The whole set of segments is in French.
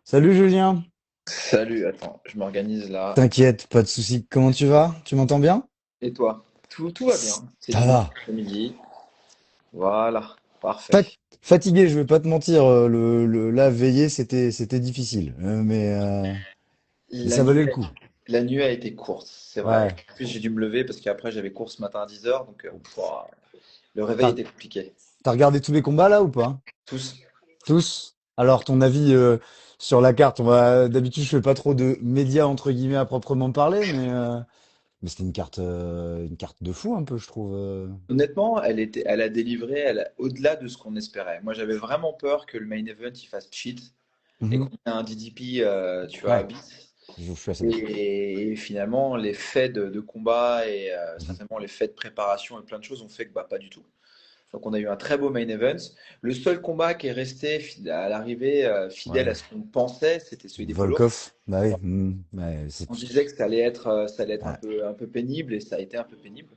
Salut Julien, Salut, attends, je m'organise là. t'inquiète, pas de souci. Comment tu vas? Tu m'entends bien? Et toi? Tout va bien. C'est Ça dimanche va. après-midi. Voilà, parfait. Fa- Fatigué, je vais pas te mentir. Là, veiller, c'était difficile, mais La ça nuit, valait le coup. la nuit a été courte, c'est vrai. Ouais. En plus, j'ai dû me lever parce qu'après, j'avais cours ce matin à 10 h. Donc, pouah, le réveil T'as, était compliqué. t'as regardé tous les combats là ou pas? Tous. Tous? Alors, ton avis sur la carte? D'habitude, je fais pas trop de médias entre guillemets à proprement parler, mais c'était une carte de fou un peu, je trouve. Honnêtement, elle a délivré au-delà de ce qu'on espérait. Moi, j'avais vraiment peur que le main event il fasse cheat et Mhm. qu'on ait un DDP, tu vois, Ouais, bis. je suis assez d'accord. Et finalement, les faits de combat et Mhm. certainement les faits de préparation et plein de choses ont fait que bah, pas du tout. Donc on a eu un très beau main event. Le seul combat qui est resté à l'arrivée fidèle à Ouais. ce qu'on pensait, c'était celui des poids lourds. Volkov, bah oui. Ouais, On disait que ça allait être ouais. un peu pénible et ça a été un peu pénible.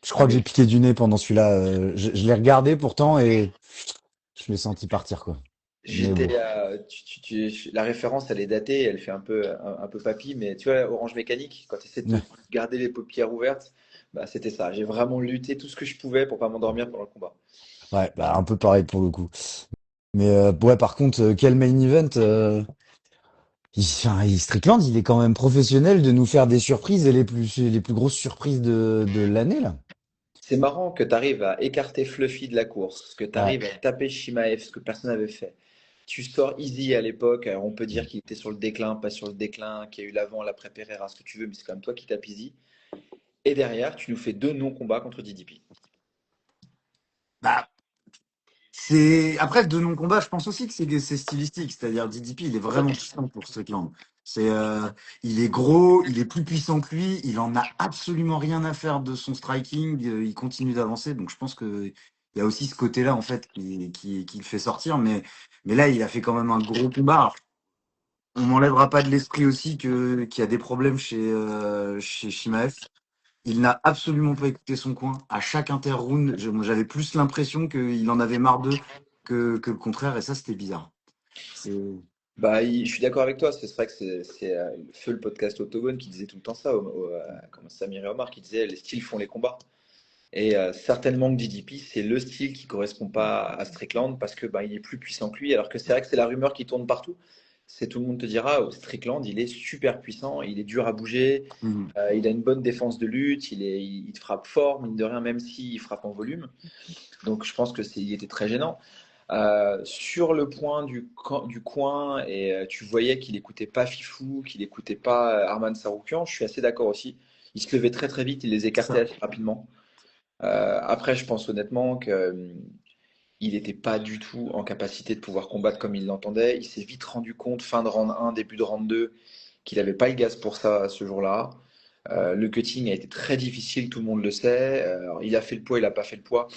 Je crois que Mais j'ai piqué du nez pendant celui-là. Je l'ai regardé pourtant et je l'ai senti partir, quoi. Mais bon. la référence, elle est datée, elle fait un peu papy, mais tu vois, Orange Mécanique, quand tu essaies de Ouais, te garder les paupières ouvertes, bah, c'était ça. J'ai vraiment lutté tout ce que je pouvais pour pas m'endormir pendant le combat. ouais, bah un peu pareil pour le coup. Mais ouais, par contre, quel main event Strickland, il est quand même professionnel de nous faire des surprises et les plus grosses surprises de l'année, là. C'est marrant que tu arrives à écarter Fluffy de la course, que tu Ouais. arrives à taper Shimaev, ce que personne n'avait fait. Tu sors Easy à l'époque, alors on peut dire qu'il était sur le déclin, pas sur le déclin, qu'il y a eu l'avant, l'après Pereira, ce que tu veux, mais c'est quand même toi qui tapes Easy. Et derrière, tu nous fais deux non-combats contre DDP. Bah, c'est après de non-combat, je pense aussi que c'est stylistique, c'est-à-dire DDP, il est vraiment puissant pour Strickland. C'est il est gros, il est plus puissant que lui, il en a absolument rien à faire de son striking, il continue d'avancer, donc je pense que il y a aussi ce côté-là en fait qui le fait sortir, mais là il a fait quand même un gros combat. Alors, on m'enlèvera pas de l'esprit aussi que qu'il y a des problèmes chez Shimaev. Il n'a absolument pas écouté son coin. À chaque inter-round, moi, j'avais plus l'impression qu'il en avait marre d'eux que le contraire, et ça, c'était bizarre. C'est... Bah, je suis d'accord avec toi, c'est vrai que c'est Feu le podcast Autogone qui disait tout le temps ça, comme Samir et Omar qui disaient les styles font les combats. Et certainement que DDP, c'est le style qui correspond pas à Strickland parce que bah, il est plus puissant que lui. Alors que c'est vrai que c'est la rumeur qui tourne partout. C'est tout le monde te dira, oh, Strickland, il est super puissant, il est dur à bouger, Mhm. il a une bonne défense de lutte, il te frappe fort, mine de rien, même s'il frappe en volume. Donc je pense que il était très gênant. Sur le point du coin, et tu voyais qu'il écoutait pas Fifou, qu'il écoutait pas Arman Saroukian, je suis assez d'accord aussi. Il se levait très très vite, il les écartait Ça. assez rapidement. Après, je pense honnêtement que il n'était pas du tout en capacité de pouvoir combattre comme il l'entendait. Il s'est vite rendu compte, fin de round 1, début de round 2, qu'il n'avait pas le gaz pour ça ce jour-là. Le cutting a été très difficile, tout le monde le sait. Alors, il a fait le poids, il n'a pas fait le poids.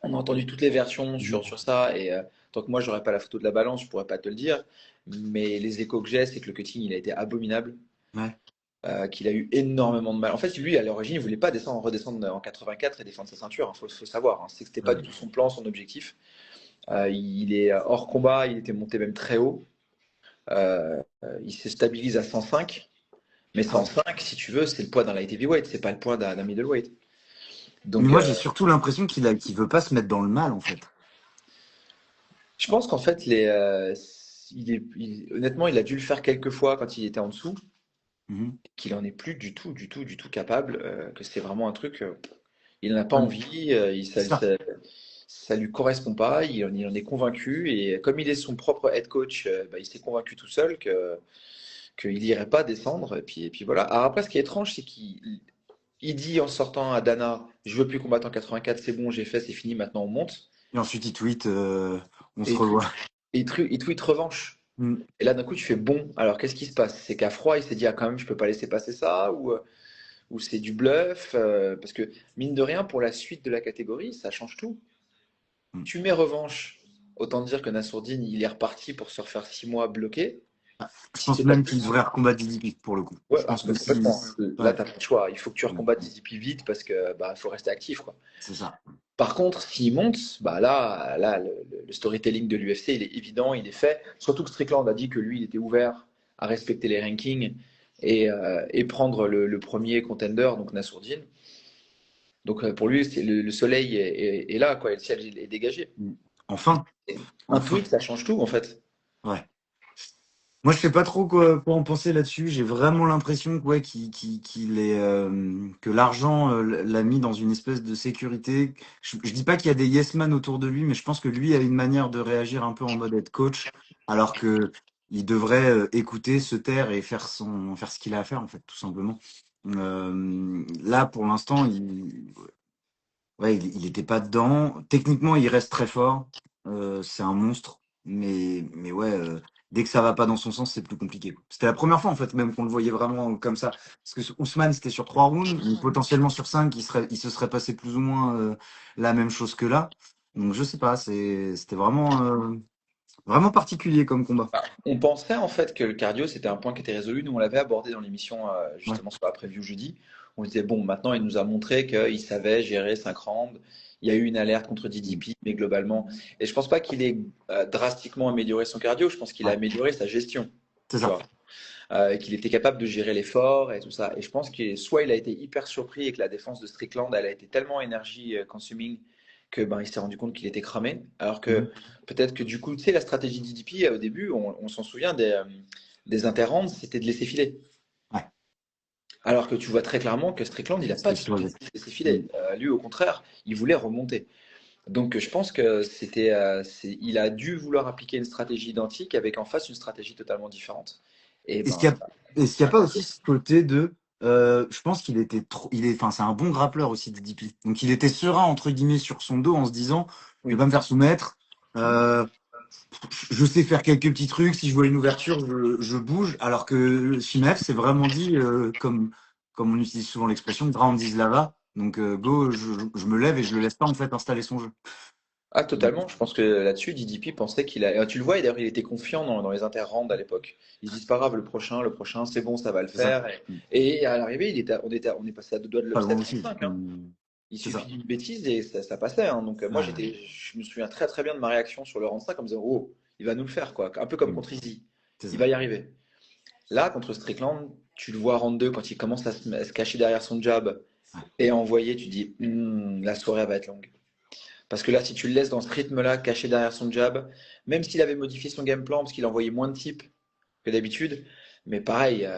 On a entendu toutes les versions Mhm. sur ça, et tant que moi, j'aurais pas la photo de la balance, je pourrais pas te le dire. Mais les échos que j'ai, c'est que le cutting, il a été abominable. Ouais. Qu'il a eu énormément de mal. En fait, lui, à l'origine, il voulait pas redescendre en 84 et défendre sa ceinture. Il faut savoir. Hein. C'est que c'était pas Ouais. du tout son plan, son objectif. Il est hors combat. Il était monté même très haut. Il se stabilise à 105. Mais Ah ouais. 105, si tu veux, c'est le poids d'un light heavyweight. C'est pas le poids d'un middleweight. Mais Donc, moi, j'ai surtout l'impression qu'il veut pas se mettre dans le mal, en fait. je pense qu'en fait, honnêtement, il a dû le faire quelques fois quand il était en dessous, Mhm. qu'il en est plus du tout, du tout, du tout capable. Que c'est vraiment un truc. Il n'en a pas Ouais, mais envie. c'est ça. Ça lui correspond pas, il en est convaincu et comme il est son propre head coach, bah, il s'est convaincu tout seul que qu'il irait pas descendre et puis voilà. Alors après, ce qui est étrange, c'est qu'il dit en sortant à Dana, je veux plus combattre en 84, c'est bon, j'ai fait, c'est fini, maintenant on monte. Et ensuite, il tweet, on Et se revoit. il tweet revanche. Mhm. Et là, d'un coup, tu fais bon. Alors, qu'est-ce qui se passe? C'est qu'à froid, il s'est dit, ah, quand même, je peux pas laisser passer ça, ou c'est du bluff, parce que mine de rien, pour la suite de la catégorie, ça change tout. Mhm. Tu mets revanche, autant dire que Nassourdine, il est reparti pour se refaire 6 mois bloqué. Je Si pense c'est pas même qu'il devrait recombattre DDP pour le coup. ouais, Je pense que mais si. complètement. Là, Ouais, tu as pas le choix. Il faut que tu ouais, recombattes DDP vite parce que bah faut rester actif, quoi. c'est ça. Par contre, s'il monte, bah là le storytelling de l'UFC, il est évident, il est fait. Surtout que Strickland a dit que lui, il était ouvert à respecter les rankings et prendre le premier contender, donc Nassourdine. Donc pour lui, le soleil est là, quoi, et le ciel est dégagé. Enfin, Et un enfin. tweet, ça change tout, en fait. Ouais. Moi, je sais pas trop quoi en penser là-dessus. J'ai vraiment l'impression que, ouais, qu'il est, que l'argent l'a mis dans une espèce de sécurité. Je dis pas qu'il y a des yes man autour de lui, mais je pense que lui a une manière de réagir un peu en mode être coach, alors que il devrait écouter, se taire et faire ce qu'il a à faire, en fait, tout simplement. Là, pour l'instant, ouais, il était pas dedans. Techniquement, il reste très fort. C'est un monstre. Mais ouais, dès que ça va pas dans son sens, c'est plus compliqué, quoi. C'était la première fois, en fait, même qu'on le voyait vraiment comme ça. Parce que Ousmane, c'était sur 3 rounds, mais potentiellement sur 5, il se serait passé plus ou moins la même chose que là. Donc, je sais pas, c'était vraiment particulier comme combat. On pensait en fait que le cardio c'était un point qui était résolu. Nous on l'avait abordé dans l'émission Ouais. justement sur la preview jeudi. On disait bon maintenant il nous a montré qu'il savait gérer 5 rounds. Il y a eu une alerte contre Mm. DDP, mais globalement. Et je pense pas qu'il ait drastiquement amélioré son cardio. Je pense qu'il a Ouais, amélioré sa gestion. c'est Tu ça. vois, et qu'il était capable de gérer l'effort et tout ça. Et je pense que soit il a été hyper surpris et que la défense de Strickland elle a été tellement énergie consuming que ben il s'est rendu compte qu'il était cramé. Alors Mhm. que peut-être que du coup, tu sais, la stratégie d'IDP au début, on s'en souvient des interrounds, c'était de laisser filer. Ouais, Alors que tu vois très clairement que Strickland, il n'a pas c'était du tout explosé. laissé Mm. filer. Lui, au contraire, il voulait remonter. Donc, je pense que il a dû vouloir appliquer une stratégie identique avec en face une stratégie totalement différente. Et Est-ce ben, qu'il y a, est-ce qu'il y a pas aussi ce côté de, je pense qu'il était trop, enfin, c'est un bon grappleur aussi, DDP. Donc, il était serein, entre guillemets, sur son dos en se disant, je vais oui. pas me faire soumettre, euh, je sais faire quelques petits trucs, si je vois une ouverture, je bouge, alors que Chimaev s'est vraiment dit, comme on utilise souvent l'expression, ground is lava. Donc, go, je me lève et je le laisse pas, en fait, installer son jeu. Ah, totalement. Je pense que là-dessus, DDP pensait qu'il a. Tu le vois, et d'ailleurs, il était confiant dans les interrounds à l'époque. Il se dit, c'est pas grave, le prochain, c'est bon, ça va le C'est ça. faire. Et à l'arrivée, on est passé à deux doigts de Pas l'upset loin aussi. 35, hein. Il C'est suffit ça. d'une bêtise et ça passait, hein. Donc, moi, Ouais. je me souviens très très bien de ma réaction sur le round 5 en me disant, oh, il va nous le faire, quoi. Un peu comme Mm. contre Izzy. C'est Il ça. va y arriver. Là, contre Strickland, tu le vois round 2 quand il commence à se cacher derrière son jab Ouais. et à envoyer, tu dis, la soirée va être longue. Parce que là, si tu le laisses dans ce rythme-là, caché derrière son jab, même s'il avait modifié son game plan, parce qu'il envoyait moins de types que d'habitude, mais pareil,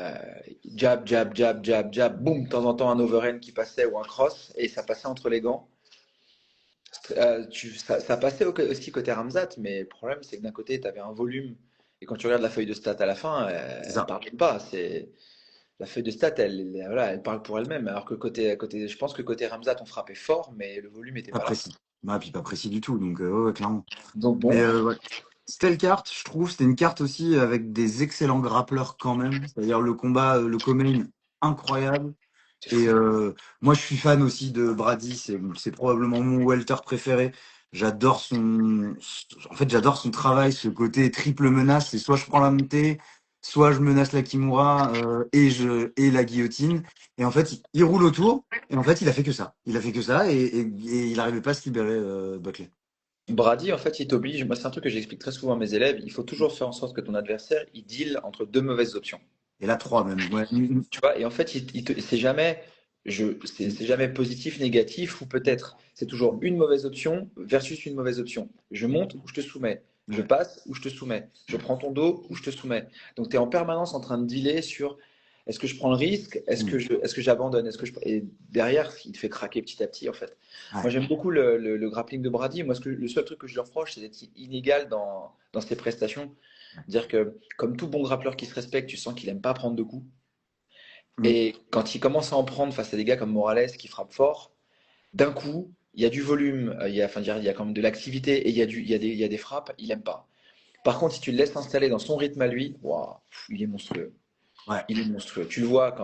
jab, jab, jab, jab, jab, boum, de temps en temps un overhand qui passait ou un cross, et ça passait entre les gants. Ça passait aussi côté Ramzat, mais le problème, c'est que d'un côté, tu avais un volume, et quand tu regardes la feuille de stats à la fin, C'est elle ça. parle pas. La feuille de stats, voilà, elle parle pour elle-même. Alors que je pense que côté Ramzat, on frappait fort, mais le volume n'était Pas pas là. précis. Ouais, puis pas précis du tout. Donc, ouais, ouais, clairement. Donc Mais bon, ouais. C'était le carte, je trouve. C'était une carte aussi avec des excellents grappleurs quand même. C'est-à-dire le combat, le co-main, incroyable. c'est Et fou. moi, je suis fan aussi de Brady. C'est probablement mon welter préféré. J'adore en fait, j'adore son travail, ce côté triple menace. C'est soit je prends la montée, soit je menace la Kimura et la guillotine. Et en fait, il roule autour. Et en fait, il a fait que ça. Il a fait que ça et il n'arrivait pas à se libérer, Buckley. Brady, en fait, il t'oblige. Moi, c'est un truc que j'explique très souvent à mes élèves. Il faut toujours faire en sorte que ton adversaire, il deal entre deux mauvaises options. Et là, 3 même. Ouais. Tu vois, et en fait, c'est jamais positif, négatif, ou peut-être. C'est toujours une mauvaise option versus une mauvaise option. Je monte ou je te soumets. Je Ouais. passe ou je te soumets. Je prends ton dos ou je te soumets. Donc, tu es en permanence en train de dealer sur est-ce que je prends le risque? Mm. Est-ce que j'abandonne? Et derrière, il te fait craquer petit à petit, en fait. Moi, Ouais. j'aime beaucoup le grappling de Brady. Moi, le seul truc que je lui reproche, c'est d'être inégal dans ses prestations. Dire que, comme tout bon grappleur qui se respecte, tu sens qu'il aime pas prendre de coups. Mm. Et quand il commence à en prendre face à des gars comme Morales qui frappent fort, d'un coup, il y a du volume, enfin, il y a quand même de l'activité et il y a des frappes, il aime pas. Par contre, si tu le laisses s'installer dans son rythme à lui, waouh, il est monstrueux. Ouais. Il est monstrueux. Tu le vois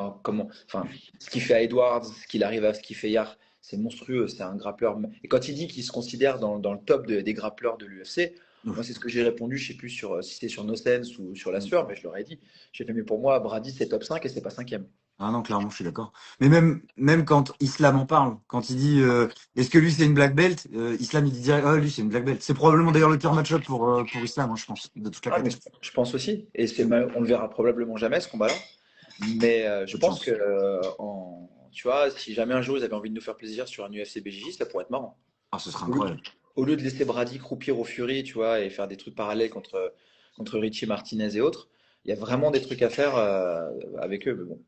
enfin, ce qu'il fait à Edwards, ce qu'il fait hier, c'est monstrueux. C'est un grappleur. Et quand il dit qu'il se considère dans le top des grappleurs de l'UFC, Moi, Ouf. c'est ce que j'ai répondu, je sais plus si c'est sur NoSense ou sur la sueur, mais je leur ai dit. J'ai fait, mais pour moi, Brady, c'est top 5 et c'est pas cinquième. Ah non, clairement, je suis d'accord. Mais même quand Islam en parle, quand il dit est-ce que lui c'est une black belt, Islam il dit direct, ah lui c'est une black belt. C'est probablement d'ailleurs le pire match-up pour Islam, hein, je pense, de toute la Ah, mais catégorie. je pense aussi. Et on le verra probablement jamais, ce combat-là. Mais je Peu de pense que, chance. tu vois, si jamais un jour ils avaient envie de nous faire plaisir sur un UFC BJJ, ça pourrait être marrant. Ah, ce serait Au lieu, incroyable. au lieu de laisser Brady croupir au Fury, tu vois, et faire des trucs parallèles contre Richie Martinez et autres, il y a vraiment des trucs à faire avec eux. Mais bon.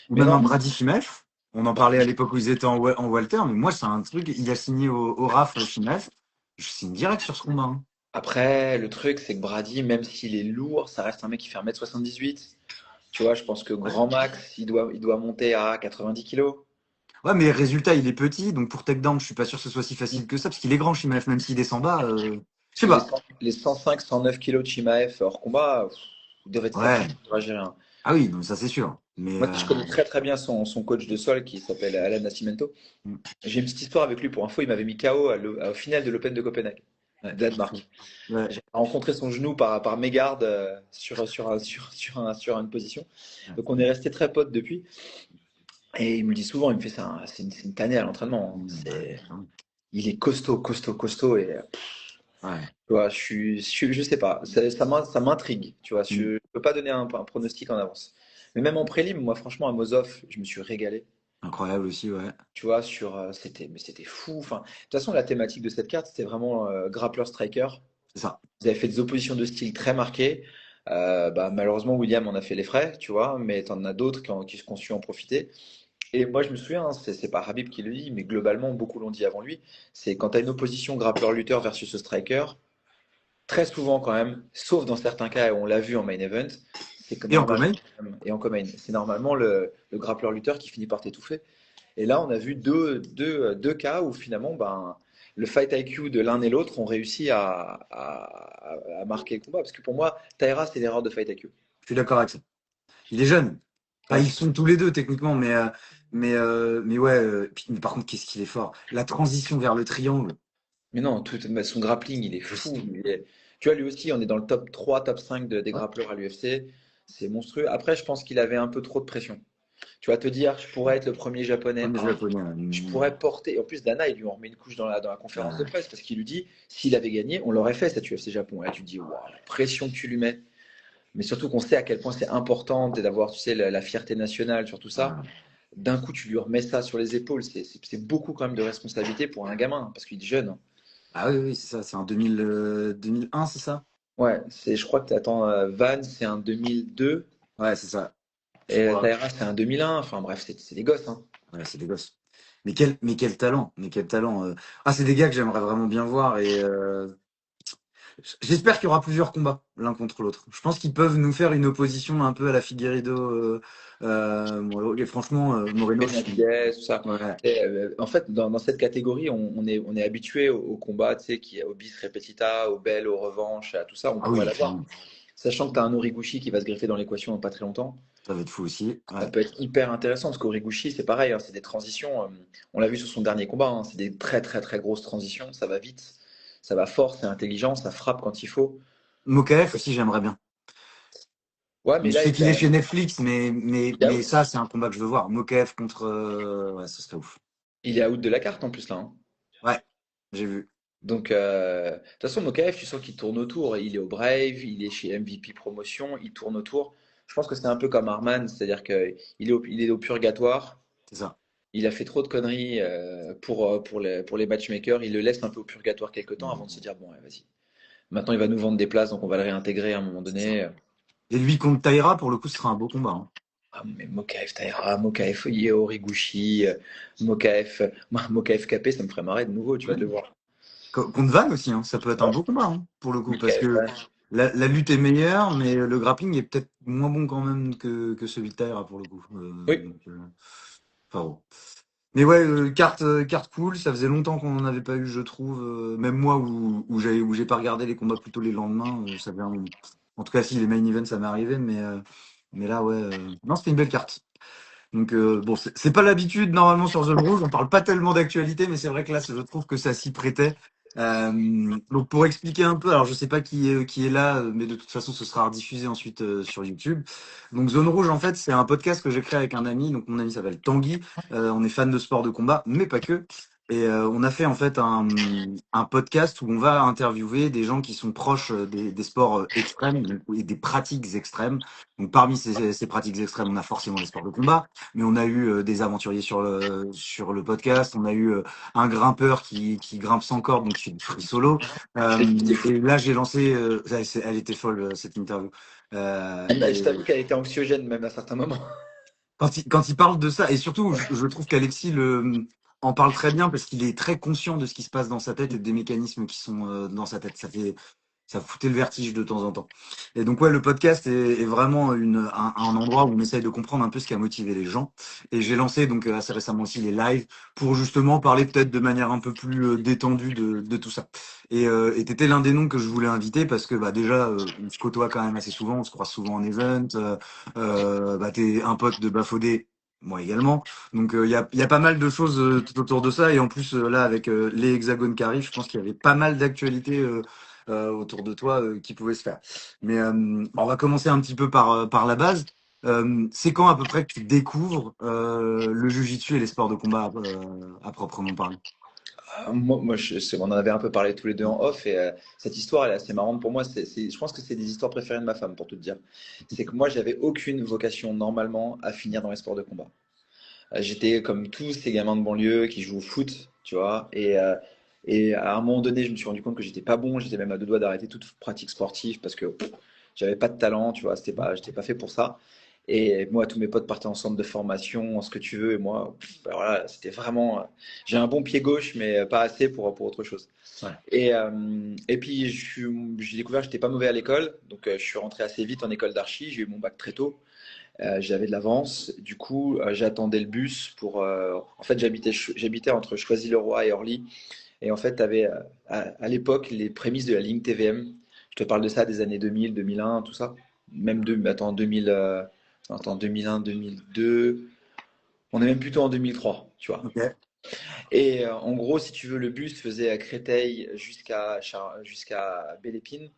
Ou Mais même non, un Brady Chimaev. On en bah, parlait à l'époque où ils étaient en Walter, mais moi c'est un truc, il a signé au RAF Chimaev. Je signe direct sur ce combat, hein. après, le truc, c'est que Brady, même s'il est lourd, ça reste un mec qui fait 1m78. Tu vois, je pense que Ouais. grand max, il doit monter à 90 kilos. Ouais, mais résultat, il est petit, donc pour takedown, je suis pas sûr que ce soit si facile que ça, parce qu'il est grand, Chimaev, même s'il descend bas. Je sais Les, pas. 100 les 105, 109 kilos de Chimaev hors combat, il devrait être sacré, Ouais. le Algérien. Ah oui, donc ça c'est sûr. Mais Moi, je connais très très bien son coach de sol qui s'appelle Alan Nascimento. J'ai une petite histoire avec lui pour info. Il m'avait mis KO au final de l'Open de Copenhague, ouais, de c'est fou. Danemark. Ouais. J'ai rencontré son genou par mégarde sur une position. Donc on est resté très potes depuis. Et il me le dit souvent, il me fait ça, c'est une tannée à l'entraînement, hein. Bah, putain. Il est costaud, costaud, costaud. Et Ouais. tu vois, je sais pas, ça m'intrigue. Tu vois, je Mm. ne peux pas donner un pronostic en avance. Mais même en prélim, moi, franchement, à Mozov, je me suis régalé. Incroyable aussi, ouais. Tu vois, c'était fou. Enfin, de toute façon, la thématique de cette carte, c'était vraiment grappler striker. C'est ça. Vous avez fait des oppositions de style très marquées. Bah, malheureusement, William en a fait les frais, tu vois, mais t'en as d'autres qui ont su en profiter. Et moi, je me souviens, hein, c'est pas Habib qui le dit, mais globalement, beaucoup l'ont dit avant lui. C'est quand tu as une opposition grappler-lutteur versus striker, très souvent quand même, sauf dans certains cas, et on l'a vu en main event, c'est que Et en normalement, commun? et en co-main, c'est normalement le grappler-lutteur qui finit par t'étouffer. Et là, on a vu deux cas où finalement, ben, le fight IQ de l'un et l'autre ont réussi à marquer le combat. Parce que pour moi, Taira, c'est l'erreur de fight IQ. Je suis d'accord avec ça. Il est jeune. Enfin, Ouais. ils sont tous les deux techniquement, mais ouais. Mais par contre, qu'est-ce qu'il est fort. La transition vers le triangle. Mais non, mais son grappling, il est fou. Tu vois, lui aussi, on est dans le top 3, top 5 des Ouais. grappleurs à l'UFC. C'est monstrueux. Après, je pense qu'il avait un peu trop de pression. Tu vas te dire, je pourrais être le premier japonais. Premier Ah, japonais. je pourrais porter. En plus, Dana, il lui en remet une couche dans la conférence de Ah, presse parce qu'il lui dit, s'il avait gagné, on l'aurait fait cette UFC Japon. Et là, tu te dis, waouh, la pression que tu lui mets. Mais surtout qu'on sait à quel point c'est important d'avoir, tu sais, la fierté nationale sur tout ça. ah. D'un coup, tu lui remets ça sur les épaules. C'est beaucoup quand même de responsabilité pour un gamin, hein, parce qu'il est jeune, hein. Ah oui, oui, c'est ça. C'est en 2000, 2001, c'est ça? Ouais, je crois que tu attends Van, c'est un 2002 Ouais, c'est ça. Je et crois. Taira, c'est un 2001. Enfin bref, c'est des gosses, hein. Ouais, c'est des gosses. Mais quel talent. Mais quel talent. Ah, c'est des gars que j'aimerais vraiment bien voir. Et j'espère qu'il y aura plusieurs combats l'un contre l'autre. Je pense qu'ils peuvent nous faire une opposition un peu à la Figueiredo. Et franchement, Moreno, Benavidez, tout ça. ouais. Et, en fait, dans cette catégorie, on est habitué au combat, tu sais, au bis repetita, au bell, aux revanches, à tout ça, on Ah pourrait oui, l'avoir. clairement. Sachant que tu as un Origuchi qui va se greffer dans l'équation dans pas très longtemps, Ça va être fou aussi. ça Ouais. peut être hyper intéressant parce qu'Origuchi, c'est pareil, hein, c'est des transitions. On l'a vu sur son dernier combat, hein, c'est des très très très grosses transitions, ça va vite, ça va fort, c'est intelligent, ça frappe quand il faut. Mokaev aussi, j'aimerais bien. Ouais, Je mais là, sais qu'il est chez Netflix, mais, il est mais out. ça, c'est un combat que je veux voir. Mokaev contre. Ouais, ce serait ouf. Il est out de la carte en plus là, hein. Ouais, j'ai vu. Donc, de toute façon, Mokaev, tu sens qu'il tourne autour. Il est au Brave, il est chez MVP Promotion, il tourne autour. Je pense que c'est un peu comme Arman, c'est-à-dire qu'il est au purgatoire. C'est ça. Il a fait trop de conneries pour les matchmakers. Il le laisse un peu au purgatoire quelque temps avant de se Mhm. dire, bon, ouais, vas-y. Maintenant, il va nous vendre des places, donc on va le réintégrer à un moment C'est ça. donné. Et lui contre Taira, pour le coup, ce sera un beau combat, hein. Ah, mais Mokaev Taira, Mokaev Horiguchi, Mokaev KP, ça me ferait marrer de nouveau, tu vas Ouais. te le voir. Contre Van aussi, hein, ça peut être un beau combat, hein, pour le coup, parce Mokaev, que ouais. la lutte est meilleure, mais le grappling est peut-être moins bon quand même que celui de Taira, pour le coup. Oui. Enfin bon. Mais ouais, carte cool, ça faisait longtemps qu'on n'en avait pas eu, je trouve. Même moi, où j'ai pas regardé les combats plutôt les lendemains, ça fait un moment. En tout cas, si les main events, ça m'est arrivé, mais là, ouais. Non, c'était une belle carte. Donc, bon, c'est pas l'habitude, normalement, sur The Bruce, on parle pas tellement d'actualité, mais c'est vrai que là, je trouve que ça s'y prêtait. Donc pour expliquer un peu, alors je sais pas qui est là, mais de toute façon ce sera rediffusé ensuite sur YouTube. Donc Zone Rouge en fait c'est un podcast que j'ai créé avec un ami, donc mon ami s'appelle Tanguy. On est fan de sport de combat, mais pas que. Et on a fait en fait un podcast où on va interviewer des gens qui sont proches des sports extrêmes et des pratiques extrêmes. Donc parmi ces pratiques extrêmes, on a forcément les sports de combat, mais on a eu des aventuriers sur le podcast, on a eu un grimpeur qui grimpe sans corde, donc qui fait du free solo. C'était fou. Et là, j'ai lancé, elle était folle cette interview. Je Et t'avoue qu'elle était anxiogène même à certains moments. quand il parle de ça, et surtout, je trouve qu'Alexis en parle très bien parce qu'il est très conscient de ce qui se passe dans sa tête et des mécanismes qui sont dans sa tête. Ça foutait le vertige de temps en temps. Et donc ouais, le podcast est vraiment un endroit où on essaye de comprendre un peu ce qui a motivé les gens. Et j'ai lancé donc assez récemment aussi les lives pour justement parler peut-être de manière un peu plus détendue de tout ça. Et t'étais l'un des noms que je voulais inviter parce que bah déjà on se côtoie quand même assez souvent, on se croise souvent en event. Bah t'es un pote de Bafodé. Moi également. Donc il y a pas mal de choses tout autour de ça. Et en plus, là, avec les hexagones qui arrivent, je pense qu'il y avait pas mal d'actualités autour de toi qui pouvaient se faire. Mais on va commencer un petit peu par la base. C'est quand à peu près que tu découvres le jujitsu et les sports de combat à proprement parler? On en avait un peu parlé tous les deux en off et cette histoire elle est assez marrante pour moi. Je pense que c'est des histoires préférées de ma femme pour tout te dire. C'est que moi j'avais aucune vocation normalement à finir dans les sports de combat. J'étais comme tous ces gamins de banlieue qui jouent au foot, tu vois. Et à un moment donné, je me suis rendu compte que j'étais pas bon. J'étais même à deux doigts d'arrêter toute pratique sportive parce que j'avais pas de talent, tu vois. J'étais pas fait pour ça. Et moi, tous mes potes partaient en centre de formation, en ce que tu veux. Et moi, ben voilà, c'était vraiment. J'ai un bon pied gauche, mais pas assez pour autre chose. Ouais. Et puis, j'ai découvert que j'étais pas mauvais à l'école. Donc, je suis rentré assez vite en école d'archi. J'ai eu mon bac très tôt. J'avais de l'avance. Du coup, j'attendais le bus pour. En fait, j'habitais entre Choisy-le-Roi et Orly. Et en fait, tu avais à l'époque les prémices de la ligne TVM. Je te parle de ça des années 2000, 2001, tout ça. Même attends, 2000, attends, 2001, 2002. On est même plutôt en 2003, tu vois. Ok. Et en gros, si tu veux, le bus faisait à Créteil jusqu'à Belle-Épine.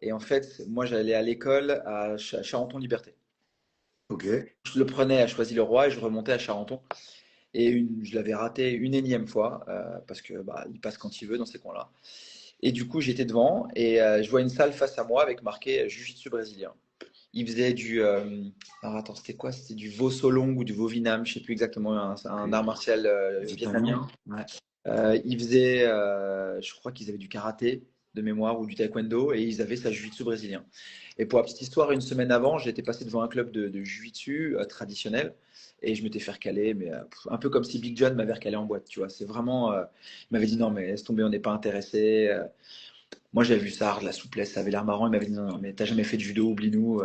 Et en fait, moi, j'allais à l'école à Charenton-Liberté. Ok. Je le prenais à Choisy-le-Roi et je remontais à Charenton. Et je l'avais raté une énième fois parce que bah, il passe quand il veut dans ces coins-là. Et du coup, j'étais devant et je vois une salle face à moi avec marqué Jiu-Jitsu brésilien. Il faisait alors attends, c'était quoi? C'était du Vosolong ou du Vovinam, je sais plus exactement, un Ok. art martial Vietnamien. vietnamien. Ouais. Il faisait, je crois qu'ils avaient du karaté de mémoire ou du taekwondo et ils avaient sa jiu-jitsu brésilien. Et pour la petite histoire, une semaine avant, j'étais passé devant un club de jiu-jitsu traditionnel et je m'étais fait recaler, mais un peu comme si Big John m'avait recalé en boîte, tu vois. C'est vraiment, il m'avait dit non, mais laisse tomber, on n'est pas intéressé. Moi, j'avais vu ça, de la souplesse, ça avait l'air marrant. Il m'avait dit non, non, mais t'as jamais fait de judo, oublie-nous,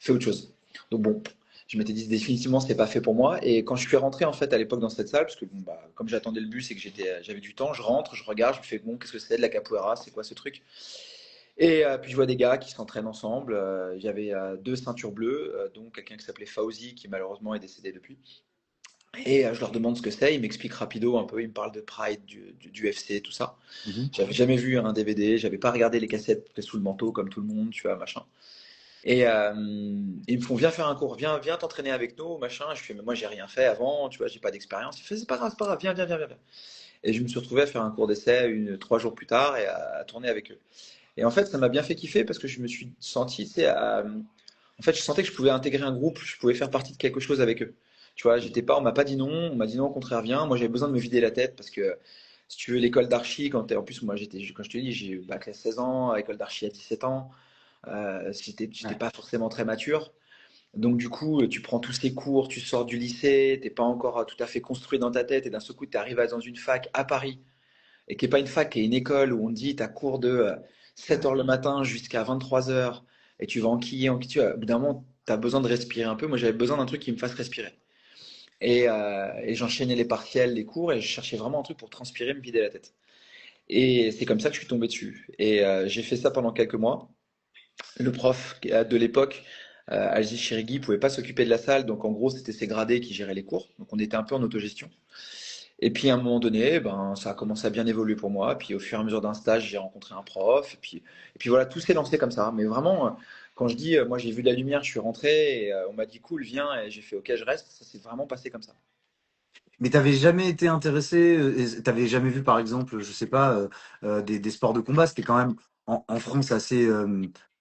fais autre chose. Donc bon, je m'étais dit définitivement c'est pas fait pour moi. Et quand je suis rentré en fait à l'époque dans cette salle, parce que bon, bah, comme j'attendais le bus et que j'avais du temps, je rentre, je regarde, je me fais bon, qu'est-ce que c'est de la capoeira, c'est quoi ce truc? Et puis je vois des gars qui s'entraînent ensemble. J'avais deux ceintures bleues, dont quelqu'un qui s'appelait Fauzi, qui malheureusement est décédé depuis. Et je leur demande ce que c'est, ils m'expliquent rapido un peu, ils me parlent de Pride, du UFC, tout ça. Mhm. J'avais jamais vu un DVD, j'avais pas regardé les cassettes sous le manteau comme tout le monde, tu vois, machin. Et ils me font viens faire un cours, viens t'entraîner avec nous, machin. Je fais mais moi j'ai rien fait avant, tu vois, j'ai pas d'expérience. Il fait c'est pas grave, viens. Et je me suis retrouvé à faire un cours d'essai 3 jours plus tard et à tourner avec eux. Et en fait, ça m'a bien fait kiffer parce que je me suis senti, tu sais, en fait, je sentais que je pouvais intégrer un groupe, je pouvais faire partie de quelque chose avec eux. Tu vois, j'étais pas, on m'a pas dit non, on m'a dit non, au contraire, viens. Moi, j'avais besoin de me vider la tête parce que, si tu veux, l'école d'archi, en plus, moi, quand je te dis, j'ai eu bac à 16 ans, école d'archi à 17 ans, j'étais Ouais. pas forcément très mature. Donc, du coup, tu prends tous ces cours, tu sors du lycée, t'es pas encore tout à fait construit dans ta tête et d'un seul coup, tu arrives dans une fac à Paris et qui n'est pas une fac, qui est une école où on te dit tu as cours de 7 Ouais. heures le matin jusqu'à 23 heures et tu vas enquiller, tu vois, au bout d'un moment, tu as besoin de respirer un peu. Moi, j'avais besoin d'un truc qui me fasse respirer. Et j'enchaînais les partiels, les cours et je cherchais vraiment un truc pour transpirer, me vider la tête. Et c'est comme ça que je suis tombé dessus. Et j'ai fait ça pendant quelques mois. Le prof de l'époque, Aziz Chirigui, pouvait pas s'occuper de la salle, donc en gros, c'était ses gradés qui géraient les cours. Donc on était un peu en autogestion. Et puis à un moment donné, ben, ça a commencé à bien évoluer pour moi. Puis au fur et à mesure d'un stage, j'ai rencontré un prof. Et puis voilà, tout s'est lancé comme ça. Mais vraiment, quand je dis, moi j'ai vu de la lumière, je suis rentré et on m'a dit cool, viens. Et j'ai fait ok, je reste. Ça s'est vraiment passé comme ça. Mais t'avais jamais été intéressé, et t'avais jamais vu par exemple, je sais pas, des sports de combat. C'était quand même en France assez.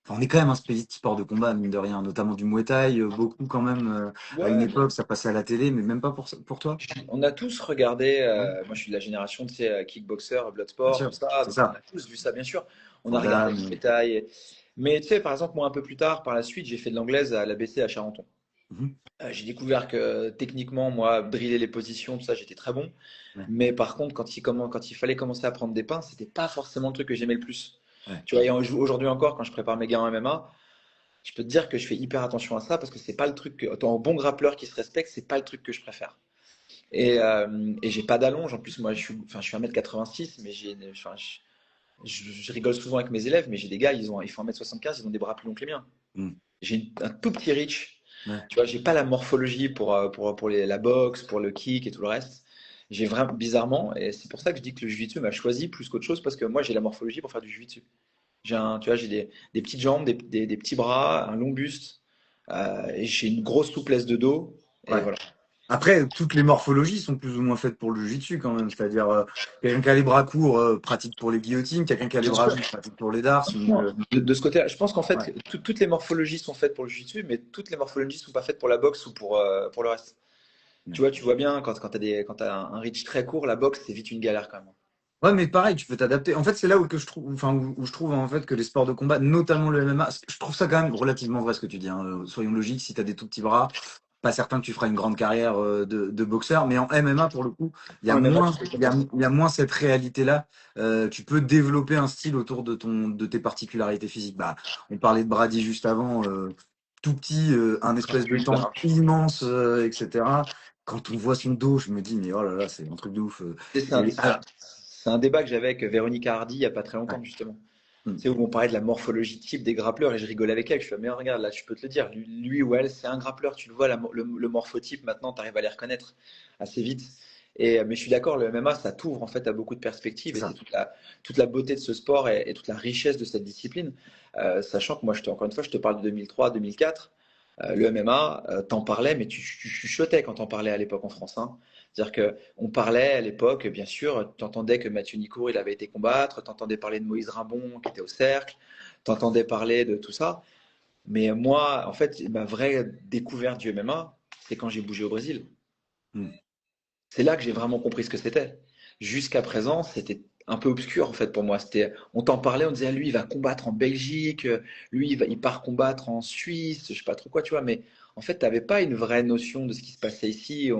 Enfin, on est quand même un pays de sport de combat, mine de rien, notamment du Muay Thai, beaucoup quand même. À une Ouais, époque, ça passait à la télé, mais même pas pour toi. on a tous regardé, Ouais. moi je suis de la génération, tu sais, kickboxer, Bien Bloodsport, tout sûr, ça, c'est donc on ça. a tous vu ça, bien sûr. On a Van regardé le Damme. détail. Mais tu sais, par exemple, moi un peu plus tard, par la suite, j'ai fait de l'anglaise à l'ABC à Charenton. Mhm. J'ai découvert que techniquement, moi, driller les positions, tout ça, j'étais très bon. Ouais, Mais par contre, quand il fallait commencer à prendre des pains, c'était pas forcément le truc que j'aimais le plus. ouais. Tu vois, et aujourd'hui encore, quand je prépare mes gains en MMA, je peux te dire que je fais hyper attention à ça parce que c'est pas le truc que, autant un bon grappleur qui se respecte, c'est pas le truc que je préfère. Et j'ai pas d'allonge. En plus, moi, je suis 1,86 m, mais enfin, je rigole souvent avec mes élèves, mais j'ai des gars, ils font 1,75 m, ils ont des bras plus longs que les miens. Mm. J'ai un tout petit reach. Ouais. Tu vois, j'ai pas la morphologie pour la boxe, pour le kick et tout le reste. J'ai vraiment, bizarrement, et c'est pour ça que je dis que le jiu-jitsu m'a choisi plus qu'autre chose, parce que moi, j'ai la morphologie pour faire du jiu-jitsu. Tu vois, j'ai des petites jambes, des petits bras, un long buste, et j'ai une grosse souplesse de dos, et Ouais. voilà. Après, toutes les morphologies sont plus ou moins faites pour le jiu-jitsu quand même. C'est-à-dire, quelqu'un qui a les bras courts pratique pour les guillotines, quelqu'un qui a les Bien bras sûr. longs pratique pour les dards. Donc, De ce côté-là, je pense qu'en ouais. fait, toutes les morphologies sont faites pour le jiu-jitsu, mais toutes les morphologies sont pas faites pour la boxe ou pour le reste. Ouais. Tu vois bien, quand t'as un reach très court, la boxe, c'est vite une galère quand même. Ouais, mais pareil, tu peux t'adapter. En fait, c'est là où que je trouve, enfin, où je trouve en fait que les sports de combat, notamment le MMA, je trouve ça quand même relativement vrai ce que tu dis, hein. Soyons logiques, si tu as des tout petits bras, pas certain que tu feras une grande carrière de boxeur, mais en MMA, pour le coup, En MMA, tu peux commencer. il y a moins cette réalité-là. Tu peux développer un style autour de tes particularités physiques. Bah, on parlait de Brady juste avant, tout petit, un espèce de Juste, tank hein. immense, etc. Quand on voit son dos, je me dis, mais oh là là, c'est un truc de ouf. C'est un, Et, c'est un- c'est un débat que j'avais avec Véronique Hardy il n'y a pas très ouais. longtemps, justement. Hmm. C'est où on parlait de la morphologie type des grappleurs et je rigolais avec elle. Je fais, mais regarde, là, je peux te le dire, lui ou elle, c'est un grappleur. Tu le vois, le morphotype, maintenant, tu arrives à les reconnaître assez vite. Mais je suis d'accord, le MMA, ça t'ouvre en fait à beaucoup de perspectives C'est et c'est ça. toute la beauté de ce sport et toute la richesse de cette discipline. Sachant que moi, encore une fois, je te parle de 2003-2004. Le MMA, t'en parlais, mais tu chuchotais quand t'en parlais à l'époque en France, hein. C'est-à-dire que on parlait à l'époque, bien sûr, tu entendais que Mathieu Nicour, il avait été combattre, tu entendais parler de Moïse Rimbon qui était au cercle, tu entendais parler de tout ça. Mais moi, en fait, ma vraie découverte du MMA, c'est quand j'ai bougé au Brésil. Hmm. C'est là que j'ai vraiment compris ce que c'était. Jusqu'à présent, c'était un peu obscur en fait pour moi. On t'en parlait, on disait ah, lui il va combattre en Belgique, lui il part combattre en Suisse, je sais pas trop quoi, tu vois. Mais en fait, tu n'avais pas une vraie notion de ce qui se passait ici.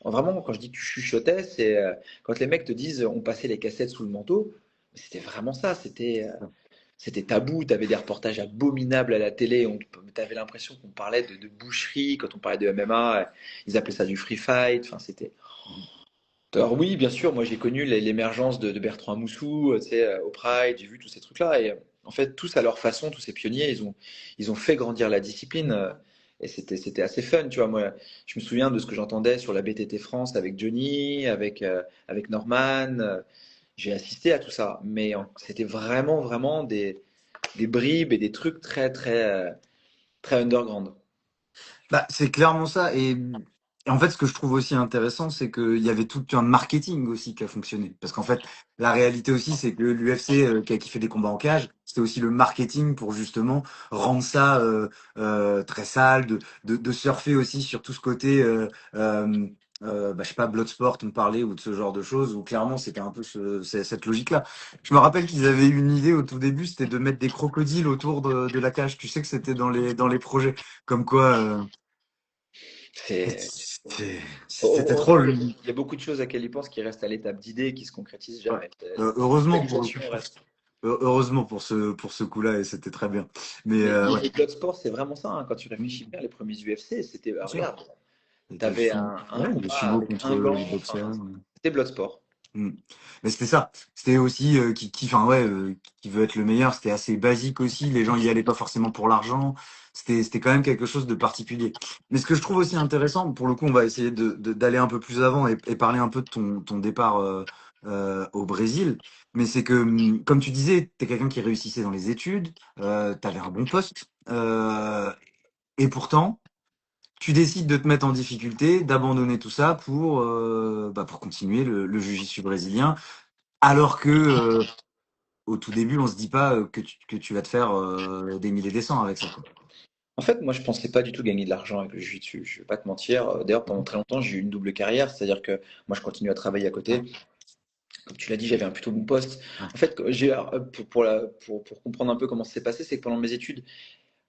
Vraiment, quand je dis que tu chuchotais, c'est quand les mecs te disent on passait les cassettes sous le manteau. C'était vraiment ça. C'était tabou. Tu avais des reportages abominables à la télé. Tu avais l'impression qu'on parlait de boucherie quand on parlait de MMA. Ils appelaient ça du free fight. Enfin, c'était alors oui, bien sûr, moi j'ai connu l'émergence de Bertrand Amoussou, tu sais, au Pride, j'ai vu tous ces trucs-là, et en fait, tous à leur façon, tous ces pionniers, ils ont fait grandir la discipline, et c'était assez fun, tu vois. Moi, je me souviens de ce que j'entendais sur la BTT France avec Johnny, avec Norman, j'ai assisté à tout ça, mais c'était vraiment, vraiment des bribes et des trucs très, très, très underground. Bah, c'est clairement ça. Et en fait, ce que je trouve aussi intéressant, c'est qu'il y avait tout un marketing aussi qui a fonctionné. Parce qu'en fait, la réalité aussi, c'est que l'UFC, qui fait des combats en cage, c'était aussi le marketing pour justement rendre ça très sale, de surfer aussi sur tout ce côté, bah, je sais pas, Bloodsport, on parlait, ou de ce genre de choses, où clairement, c'était un peu cette logique-là. Je me rappelle qu'ils avaient eu une idée au tout début, c'était de mettre des crocodiles autour de la cage. Tu sais que c'était dans les projets. Comme quoi, C'est c'était trop. heureusement, il y a beaucoup de choses à laquelle ils pensent qui restent à l'étape d'idée et qui se concrétisent Ouais. jamais. Heureusement pour le coup, L'actualisation reste. heureusement pour ce coup-là, et c'était très bien. Mais ouais, Mais Bloodsport, c'est vraiment ça, hein. Quand tu réfléchis bien, les premiers UFC, c'était, bien sûr. regarde, C'était le t'avais sumo, un ouais, le combat sumo avec contre un gant, le enfin, boxeur. c'était Bloodsport. Mm. Mais c'était ça. C'était aussi enfin ouais, qui veut être le meilleur. C'était assez basique aussi. Les gens y allaient pas forcément pour l'argent. C'était quand même quelque chose de particulier. Mais ce que je trouve aussi intéressant, pour le coup, on va essayer d'aller un peu plus avant et parler un peu de ton départ au Brésil. Mais c'est que, comme tu disais, t'es quelqu'un qui réussissait dans les études, t'avais un bon poste, et pourtant, tu décides de te mettre en difficulté, d'abandonner tout ça pour continuer le jiu-jitsu brésilien. Alors que au tout début, on se dit pas que tu vas te faire des milliers des cents avec ça, quoi. En fait, moi, je pensais pas du tout gagner de l'argent avec le jiu-jitsu. Je vais pas te mentir. D'ailleurs, pendant Mhm. très longtemps, j'ai eu une double carrière, c'est-à-dire que moi, je continue à travailler à Ouais, côté. Comme tu l'as dit, j'avais un plutôt bon poste. ouais. En fait, pour comprendre un peu comment ça s'est passé, c'est que pendant mes études,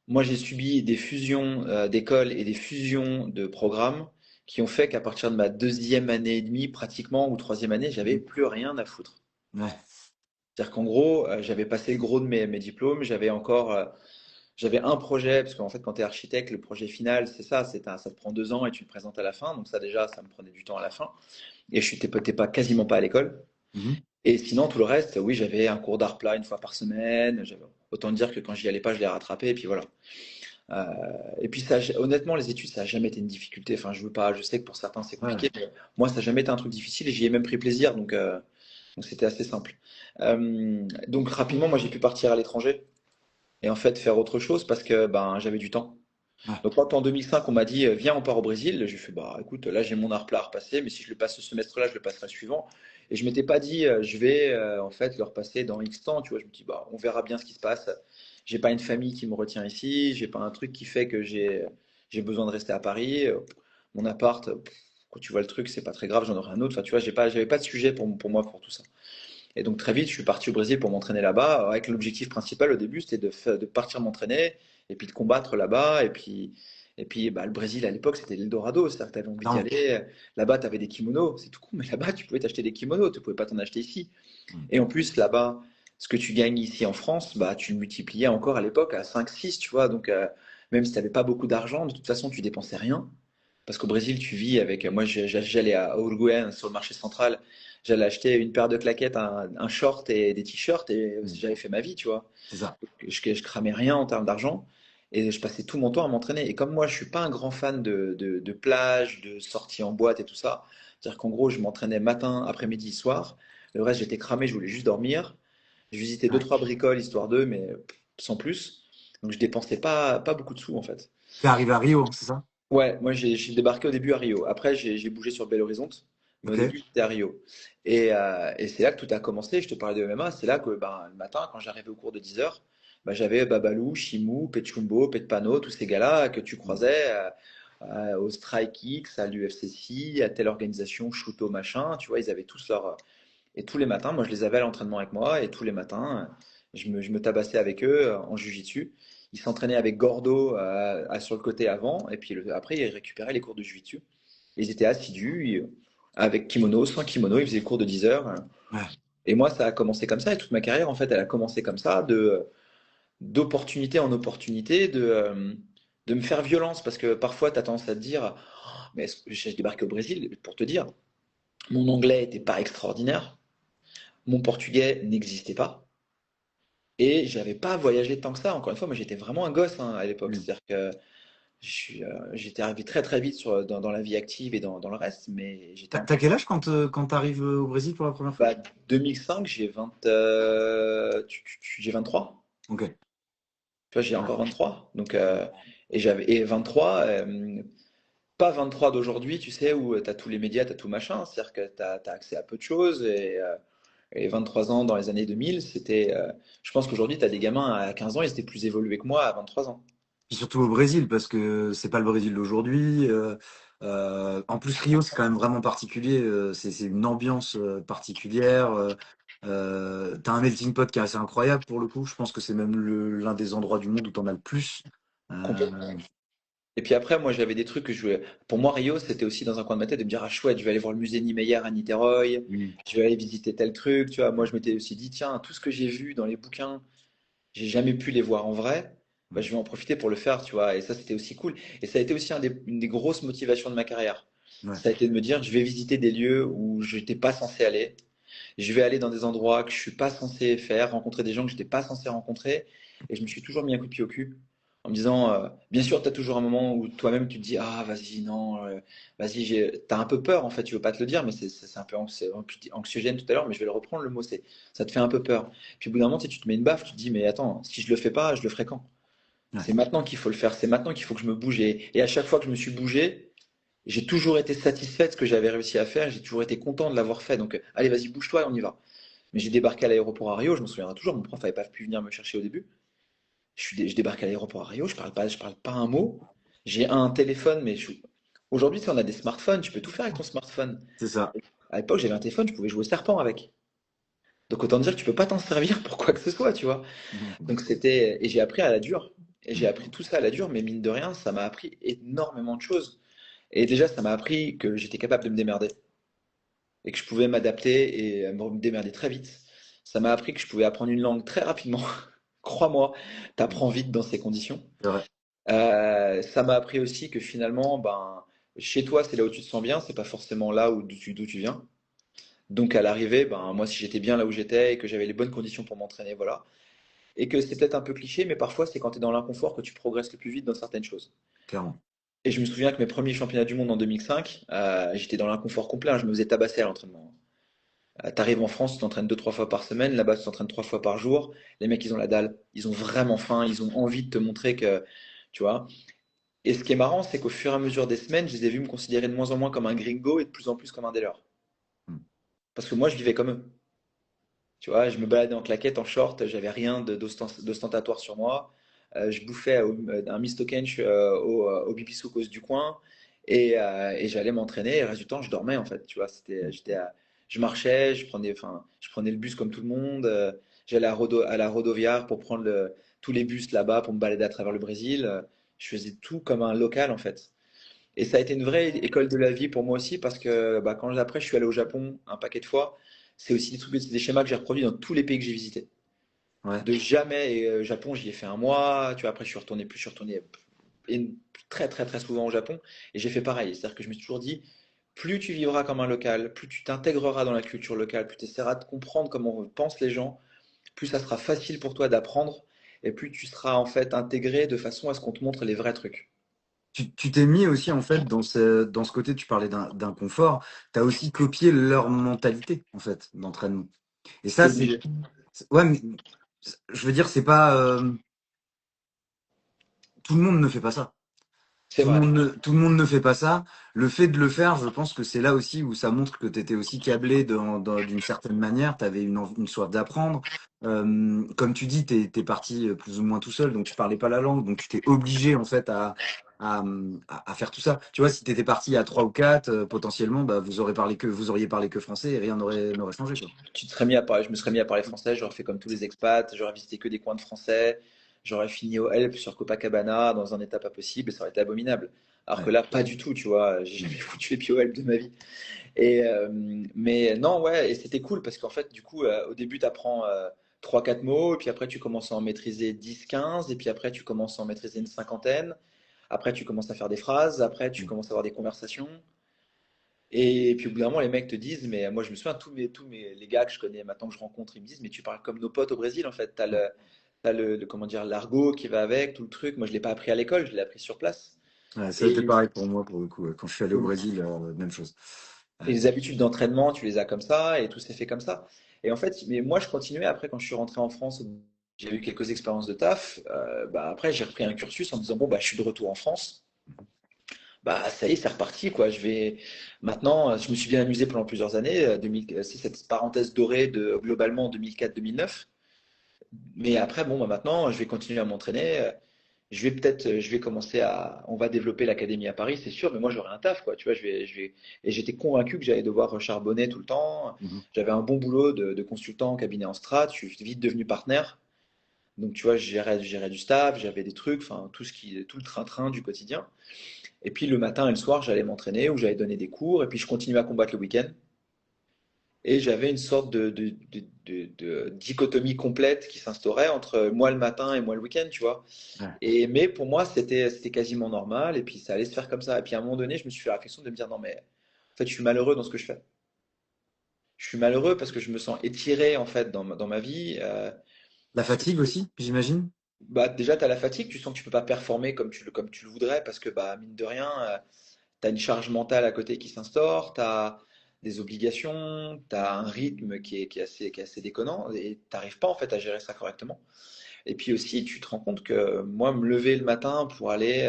moi, j'ai subi des fusions d'écoles et des fusions de programmes qui ont fait qu'à partir de ma deuxième année et demie, pratiquement, ou troisième année, j'avais Mhm. plus rien à foutre. Ouais, C'est-à-dire qu'en gros, j'avais passé le gros de mes diplômes, j'avais un projet, parce qu'en fait, quand tu es architecte, le projet final, c'est ça, ça te prend 2 ans et tu le présentes à la fin. Donc ça, déjà, ça me prenait du temps à la fin. Et t'étais pas quasiment pas à l'école. Mhm. Et sinon, tout le reste, oui, j'avais un cours d'art plat une fois par semaine. Autant dire que quand j'y allais pas, je l'ai rattrapé. Et puis voilà. Euh, et puis ça, honnêtement, les études, ça n'a jamais été une difficulté. Enfin, je veux pas, je sais que pour certains c'est Ouais. compliqué, mais moi, ça n'a jamais été un truc difficile et j'y ai même pris plaisir. Donc c'était assez simple. Donc rapidement, moi, j'ai pu partir à l'étranger et en fait faire autre chose parce que ben j'avais du temps. Ouais. Donc quand en 2005 on m'a dit viens on part au Brésil, j'ai fait bah écoute là j'ai mon art plat à repasser, mais si je le passe ce semestre-là, je le passerai suivant. Et je m'étais pas dit je vais en fait le repasser dans X temps, tu vois. Je me dis bah on verra bien ce qui se passe. J'ai pas une famille qui me retient ici, j'ai pas un truc qui fait que j'ai besoin de rester à Paris. Mon appart, quand tu vois le truc, c'est pas très grave, j'en aurai un autre. Enfin tu vois, j'avais pas de sujet pour moi pour tout ça. Et donc très vite, je suis parti au Brésil pour m'entraîner là-bas, avec l'objectif principal au début, c'était de partir m'entraîner et puis de combattre là-bas. Et puis bah, le Brésil à l'époque, c'était l'Eldorado, c'est-à-dire que tu avais envie d'y Clairement. aller. Là-bas, tu avais des kimonos, c'est tout con, mais là-bas, tu pouvais t'acheter des kimonos, tu ne pouvais pas t'en acheter ici. Mm. Et en plus, là-bas, ce que tu gagnes ici en France, bah, tu le multipliais encore à l'époque à 5, 6, tu vois. Donc, même si tu n'avais pas beaucoup d'argent, de toute façon, tu dépensais rien. Parce qu'au Brésil, tu vis avec. Moi, j'allais à Uruguay, sur le marché central. J'allais acheter une paire de claquettes, un short et des t-shirts et Mm. j'avais fait ma vie, tu vois. C'est ça. Je cramais rien en termes d'argent et je passais tout mon temps à m'entraîner. Et comme moi, je suis pas un grand fan de plage, de sorties en boîte et tout ça, c'est-à-dire qu'en gros, je m'entraînais matin, après-midi, soir. Le reste, j'étais cramé, je voulais juste dormir. Je visitais deux, Ouais. trois bricoles, histoire d'eux, mais sans plus. Donc je dépensais pas beaucoup de sous en fait. T'es arrivé à Rio, c'est ça? Ouais, moi j'ai débarqué au début à Rio. Après, j'ai bougé sur Belo Horizonte, mais au Ok. début j'étais à Rio. Et c'est là que tout a commencé. Je te parlais de MMA, c'est là que ben, le matin, quand j'arrivais au cours de 10 heures, ben, j'avais Babalou, Chimou, Petchumbo, Petpano, tous ces gars-là que tu Mm. croisais au Strike X, à l'UFCC, à telle organisation, Shuto, machin. Tu vois, ils avaient tous leur. Et tous les matins, moi je les avais à l'entraînement avec moi, et tous les matins, je me tabassais avec eux en jiu-jitsu. Ils s'entraînaient avec Gordo sur le côté avant, et puis après, ils récupéraient les cours de jiu-jitsu. Ils étaient assidus, avec kimono, sans kimono, ils faisaient le cours de 10 heures. Ouais. Et moi, ça a commencé comme ça, et toute ma carrière, en fait, elle a commencé comme ça, d'opportunité en opportunité, de me faire violence, parce que parfois, tu as tendance à te dire, mais j'ai débarqué au Brésil, pour te dire, mon anglais n'était pas extraordinaire, mon portugais n'existait pas. Et j'avais pas voyagé tant que ça. Encore une fois, moi j'étais vraiment un gosse hein, à l'époque. Mm. C'est-à-dire que j'étais arrivé très très vite dans la vie active et dans le reste, mais j'étais T'as encore. quel âge quand t'arrives au Brésil pour la première fois? Bah, 2005, j'ai 23. Ok. Tu vois, j'ai Ouais. encore 23. Donc, et 23, pas 23 d'aujourd'hui, tu sais, où tu as tous les médias, tu as tout machin. C'est-à-dire que tu as accès à peu de choses. Et 23 ans dans les années 2000, c'était. Je pense qu'aujourd'hui, tu as des gamins à 15 ans, ils étaient plus évolués que moi à 23 ans. Puis surtout au Brésil, parce que c'est pas le Brésil d'aujourd'hui. En plus, Rio, c'est quand même vraiment particulier. C'est une ambiance particulière. T'as un melting pot qui est assez incroyable pour le coup. Je pense que c'est même l'un des endroits du monde où t'en as le plus. Complètement. Euh, Et puis après, moi, j'avais des trucs que je voulais. Pour moi, Rio, c'était aussi dans un coin de ma tête de me dire, ah chouette, je vais aller voir le musée Niemeyer à Niterroy, mm, je vais aller visiter tel truc. Tu vois, moi, je m'étais aussi dit, tiens, tout ce que j'ai vu dans les bouquins, j'ai jamais pu les voir en vrai. Bah, mm, je vais en profiter pour le faire, tu vois. Et ça, c'était aussi cool. Et ça a été aussi une des grosses motivations de ma carrière. ouais, Ça a été de me dire, je vais visiter des lieux où je n'étais pas censé aller. Je vais aller dans des endroits que je suis pas censé faire, rencontrer des gens que je n'étais pas censé rencontrer. Et je me suis toujours mis un coup de pied au cul en me disant, bien sûr, tu as toujours un moment où toi-même tu te dis, ah, vas-y, non, vas-y, t'as un peu peur en fait, tu veux pas te le dire, mais c'est un peu anxiogène tout à l'heure, mais je vais le reprendre le mot, ça te fait un peu peur. Puis au bout d'un moment, tu te mets une baffe, tu te dis, mais attends, si je le fais pas, je le ferai quand? Ouais, C'est maintenant qu'il faut le faire, c'est maintenant qu'il faut que je me bouge. Et à chaque fois que je me suis bougé, j'ai toujours été satisfait de ce que j'avais réussi à faire, j'ai toujours été content de l'avoir fait. Donc, allez, vas-y, bouge-toi et on y va. Mais j'ai débarqué à l'aéroport à Rio, je me souviendrai toujours, mon prof n'avait pas pu venir me chercher au début. Je débarque à l'aéroport à Rio, je parle pas un mot. J'ai un téléphone, aujourd'hui, tu sais, on a des smartphones, tu peux tout faire avec ton smartphone. c'est ça. À l'époque, j'avais un téléphone, je pouvais jouer au serpent avec. Donc autant dire que tu peux pas t'en servir pour quoi que ce soit, tu vois. Donc c'était et j'ai appris à la dure. Et j'ai appris tout ça à la dure, mais mine de rien, ça m'a appris énormément de choses. Et déjà, ça m'a appris que j'étais capable de me démerder et que je pouvais m'adapter et me démerder très vite. Ça m'a appris que je pouvais apprendre une langue très rapidement. Crois-moi, t'apprends vite dans ces conditions. C'est vrai. Ça m'a appris aussi que finalement, ben, chez toi, c'est là où tu te sens bien, c'est pas forcément là d'où tu viens. Donc à l'arrivée, ben, moi, si j'étais bien là où j'étais et que j'avais les bonnes conditions pour m'entraîner, voilà. Et que c'est peut-être un peu cliché, mais parfois, c'est quand tu es dans l'inconfort que tu progresses le plus vite dans certaines choses. Clairement. Et je me souviens que mes premiers championnats du monde en 2005, j'étais dans l'inconfort complet, hein, je me faisais tabasser à l'entraînement. Tu arrives en France, tu t'entraînes deux, trois fois par semaine, là-bas tu t'entraînes trois fois par jour. Les mecs, ils ont la dalle, ils ont vraiment faim, ils ont envie de te montrer que, tu vois. Et ce qui est marrant, c'est qu'au fur et à mesure des semaines, je les ai vus me considérer de moins en moins comme un gringo et de plus en plus comme un des leurs. Parce que moi, je vivais comme eux. Tu vois, je me baladais en claquette, en short, j'avais rien d'ostentatoire sur moi. Je bouffais un misto kench au Bibisoukos du coin et j'allais m'entraîner. Et le reste du temps, je dormais en fait. Tu vois, je marchais, je prenais le bus comme tout le monde. J'allais à la Rodoviaire pour prendre tous les bus là-bas pour me balader à travers le Brésil. Je faisais tout comme un local en fait. Et ça a été une vraie école de la vie pour moi aussi parce que bah, quand après je suis allé au Japon un paquet de fois, c'est aussi des trucs, des schémas que j'ai reproduits dans tous les pays que j'ai visités. Ouais. De jamais, et Japon, j'y ai fait un mois, tu vois, après je suis retourné très très très souvent au Japon et j'ai fait pareil. C'est-à-dire que je me suis toujours dit, plus tu vivras comme un local, plus tu t'intégreras dans la culture locale, plus tu essaieras de comprendre comment pensent les gens, plus ça sera facile pour toi d'apprendre et plus tu seras en fait intégré de façon à ce qu'on te montre les vrais trucs. Tu t'es mis aussi, en fait, dans ce côté, tu parlais d'un confort, tu as aussi copié leur mentalité, en fait, d'entraînement. Et T'es ça, obligé. ouais, mais je veux dire, c'est pas, tout le monde ne fait pas ça. C'est vrai. Tout le monde ne fait pas ça. Le fait de le faire, je pense que c'est là aussi où ça montre que tu étais aussi câblé d'une certaine manière, tu avais une soif d'apprendre. Comme tu dis, tu es parti plus ou moins tout seul, donc tu parlais pas la langue, donc tu t'es obligé en fait à faire tout ça. Tu vois, si tu étais parti à trois ou quatre, potentiellement, bah, vous auriez parlé que français et rien n'aurait changé, quoi. Tu te serais mis à parler, je me serais mis à parler français, j'aurais fait comme tous les expats, j'aurais visité que des coins de français, j'aurais fini au Help sur Copacabana dans un état pas possible et ça aurait été abominable. Alors que Ouais. là, pas du tout, tu vois, j'ai jamais foutu les pieds au Help de ma vie. Mais non, ouais, et c'était cool parce qu'en fait, du coup, au début, tu apprends 3-4 mots, et puis après, tu commences à en maîtriser 10-15, et puis après, tu commences à en maîtriser une cinquantaine. Après, tu commences à faire des phrases, après, tu commences à avoir des conversations. Et puis au bout d'un moment, les mecs te disent, mais moi je me souviens, les gars que je connais maintenant que je rencontre, ils me disent, mais tu parles comme nos potes au Brésil en fait. T'as comment dire, l'argot qui va avec, tout le truc. Moi je l'ai pas appris à l'école, je l'ai appris sur place. Ouais, ça a été Et, pareil pour moi, pour le coup. Quand je suis allé au Brésil, même chose. et Ouais. les habitudes d'entraînement, tu les as comme ça, et tout s'est fait comme ça. Et en fait, mais moi je continuais après quand je suis rentré en France, j'ai eu quelques expériences de taf. Bah, après j'ai repris un cursus en me disant, bon bah je suis de retour en France. Bah ça y est, c'est reparti quoi. Je vais maintenant, je me suis bien amusé pendant plusieurs années. C'est cette parenthèse dorée de globalement 2004-2009. Mais après, bon, bah maintenant, je vais continuer à m'entraîner. Je vais commencer on va développer l'académie à Paris, c'est sûr. Mais moi, j'aurai un taf quoi. Tu vois, et j'étais convaincu que j'allais devoir charbonner tout le temps. Mhm. J'avais un bon boulot de consultant en cabinet en strat. Je suis vite devenu partenaire. Donc tu vois, je gérais du staff, j'avais des trucs, enfin tout le train-train du quotidien. Et puis le matin et le soir, j'allais m'entraîner ou j'allais donner des cours. Et puis je continuais à combattre le week-end. Et j'avais une sorte de dichotomie complète qui s'instaurait entre moi le matin et moi le week-end, tu vois. Ouais. Mais pour moi, c'était quasiment normal. Et puis ça allait se faire comme ça. Et puis à un moment donné, je me suis fait la réflexion de me dire non, mais en fait, je suis malheureux dans ce que je fais. Je suis malheureux parce que je me sens étiré en fait dans ma vie. La fatigue aussi, j'imagine. Bah, déjà, tu as la fatigue, tu sens que tu peux pas performer comme tu le voudrais parce que bah, mine de rien, tu as une charge mentale à côté qui s'instaure, tu as des obligations, tu as un rythme qui est assez déconnant et tu n'arrives pas en fait à gérer ça correctement. Et puis aussi, tu te rends compte que moi, me lever le matin pour aller,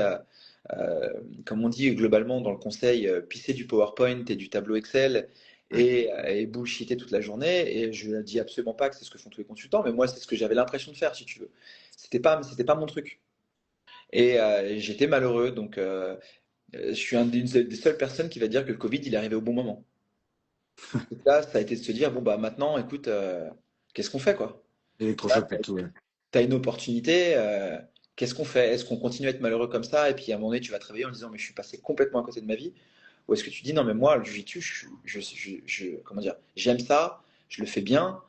euh, comme on dit globalement dans le conseil, pisser du PowerPoint et du tableau Excel et bullshiter toute la journée. Et je ne dis absolument pas que c'est ce que font tous les consultants, mais moi, c'est ce que j'avais l'impression de faire, si tu veux. C'était pas mon truc. Et j'étais malheureux. Donc, je suis des seules personnes qui va dire que le Covid, il est arrivé au bon moment. Donc là, ça a été de se dire, bon, bah maintenant, écoute, qu'est-ce qu'on fait, quoi? Électrochoc pour tout, ouais. Tu as une opportunité, qu'est-ce qu'on fait? Est-ce qu'on continue à être malheureux comme ça? Et puis à un moment donné, tu vas te réveiller en disant, mais je suis passé complètement à côté de ma vie. Ou est-ce que tu dis, non, mais moi, le jiu-jitsu, comment dire, j'aime ça, je le fais bien.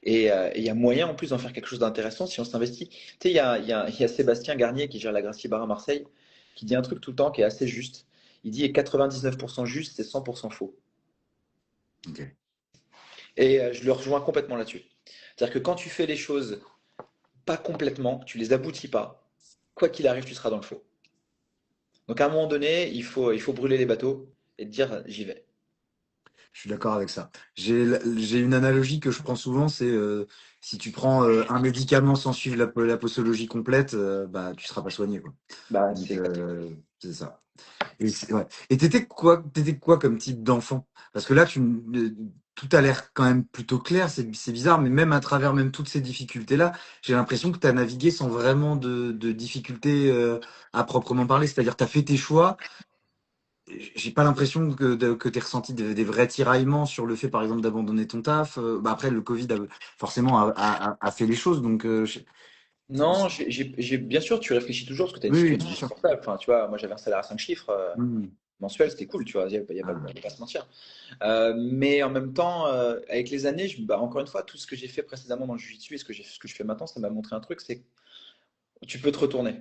Et il y a moyen en plus d'en faire quelque chose d'intéressant si on s'investit. Tu sais, il y a Sébastien Garnier qui gère la Gracie Bar à Marseille, qui dit un truc tout le temps qui est assez juste. Il dit 99% juste, c'est 100% faux. Ok. Et je le rejoins complètement là-dessus. C'est-à-dire que quand tu fais les choses pas complètement, que tu les aboutis pas, quoi qu'il arrive, tu seras dans le faux. Donc à un moment donné, il faut brûler les bateaux et te dire j'y vais. Je suis d'accord avec ça. J'ai une analogie que je prends souvent, c'est si tu prends un médicament sans suivre la posologie complète, bah tu seras pas soigné, quoi. Bah, Donc c'est exactement. c'est ça. Ouais. Et t'étais quoi comme type d'enfant? Parce que là, tout a l'air quand même plutôt clair. C'est bizarre, mais même à travers même toutes ces difficultés-là, j'ai l'impression que tu as navigué sans vraiment de difficultés à proprement parler. C'est-à-dire, tu as fait tes choix. J'ai pas l'impression que tu ressenti des vrais tiraillements sur le fait, par exemple, d'abandonner ton taf. Bah après, le Covid forcément a fait les choses. Donc, Non, bien sûr, tu réfléchis toujours parce que tu as une oui, oui, situation bien sûr. confortable. Enfin, tu vois, moi j'avais un salaire à 5 chiffres Mhm. mensuel, c'était cool, tu vois, Ah, y a pas à se mentir. Mais en même temps, avec les années, bah, encore une fois, tout ce que j'ai fait précédemment dans le jiu-jitsu et ce que je fais maintenant, ça m'a montré un truc, c'est que tu peux te retourner.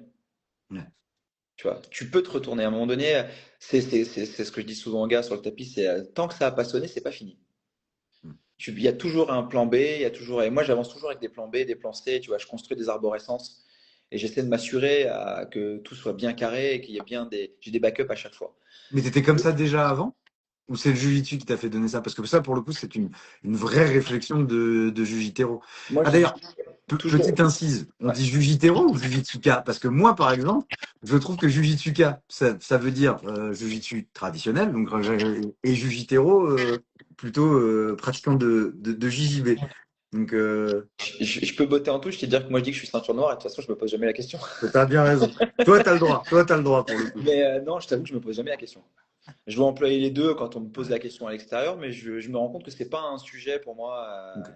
ouais. Tu vois, tu peux te retourner. À un moment donné, c'est ce que je dis souvent aux gars sur le tapis, c'est tant que ça a pas sonné, c'est pas fini. Mhm. Il y a toujours un plan B, il y a toujours, et moi j'avance toujours avec des plans B, des plans C, tu vois, je construis des arborescences et j'essaie de m'assurer que tout soit bien carré et qu'il y ait j'ai des backups à chaque fois. Mais t'étais comme ça déjà avant? Ou c'est le Jiu-Jitsu qui t'a fait donner ça? Parce que ça, pour le coup, c'est une vraie réflexion de Jiu-Jitero. Moi Ah j'ai d'ailleurs, toujours, petite incise, on ouais. dit Jiu-Jitero ou Jiu-Jitsuka? Parce que moi, par exemple, je trouve que Jiu-Jitsuka, ça veut dire Jiu-Jitsu traditionnel, donc et Jiu-Jitero, plutôt pratiquant de JJB. Donc, Je peux botter en touche et te dire que moi je dis que je suis ceinture noire et de toute façon je me pose jamais la question. t'as bien raison. Toi, t'as le droit. Toi, t'as le droit pour le coup. Mais non, je t'avoue que je me pose jamais la question. Je dois employer les deux quand on me pose la question à l'extérieur, mais je me rends compte que c'est pas un sujet pour moi. Ok.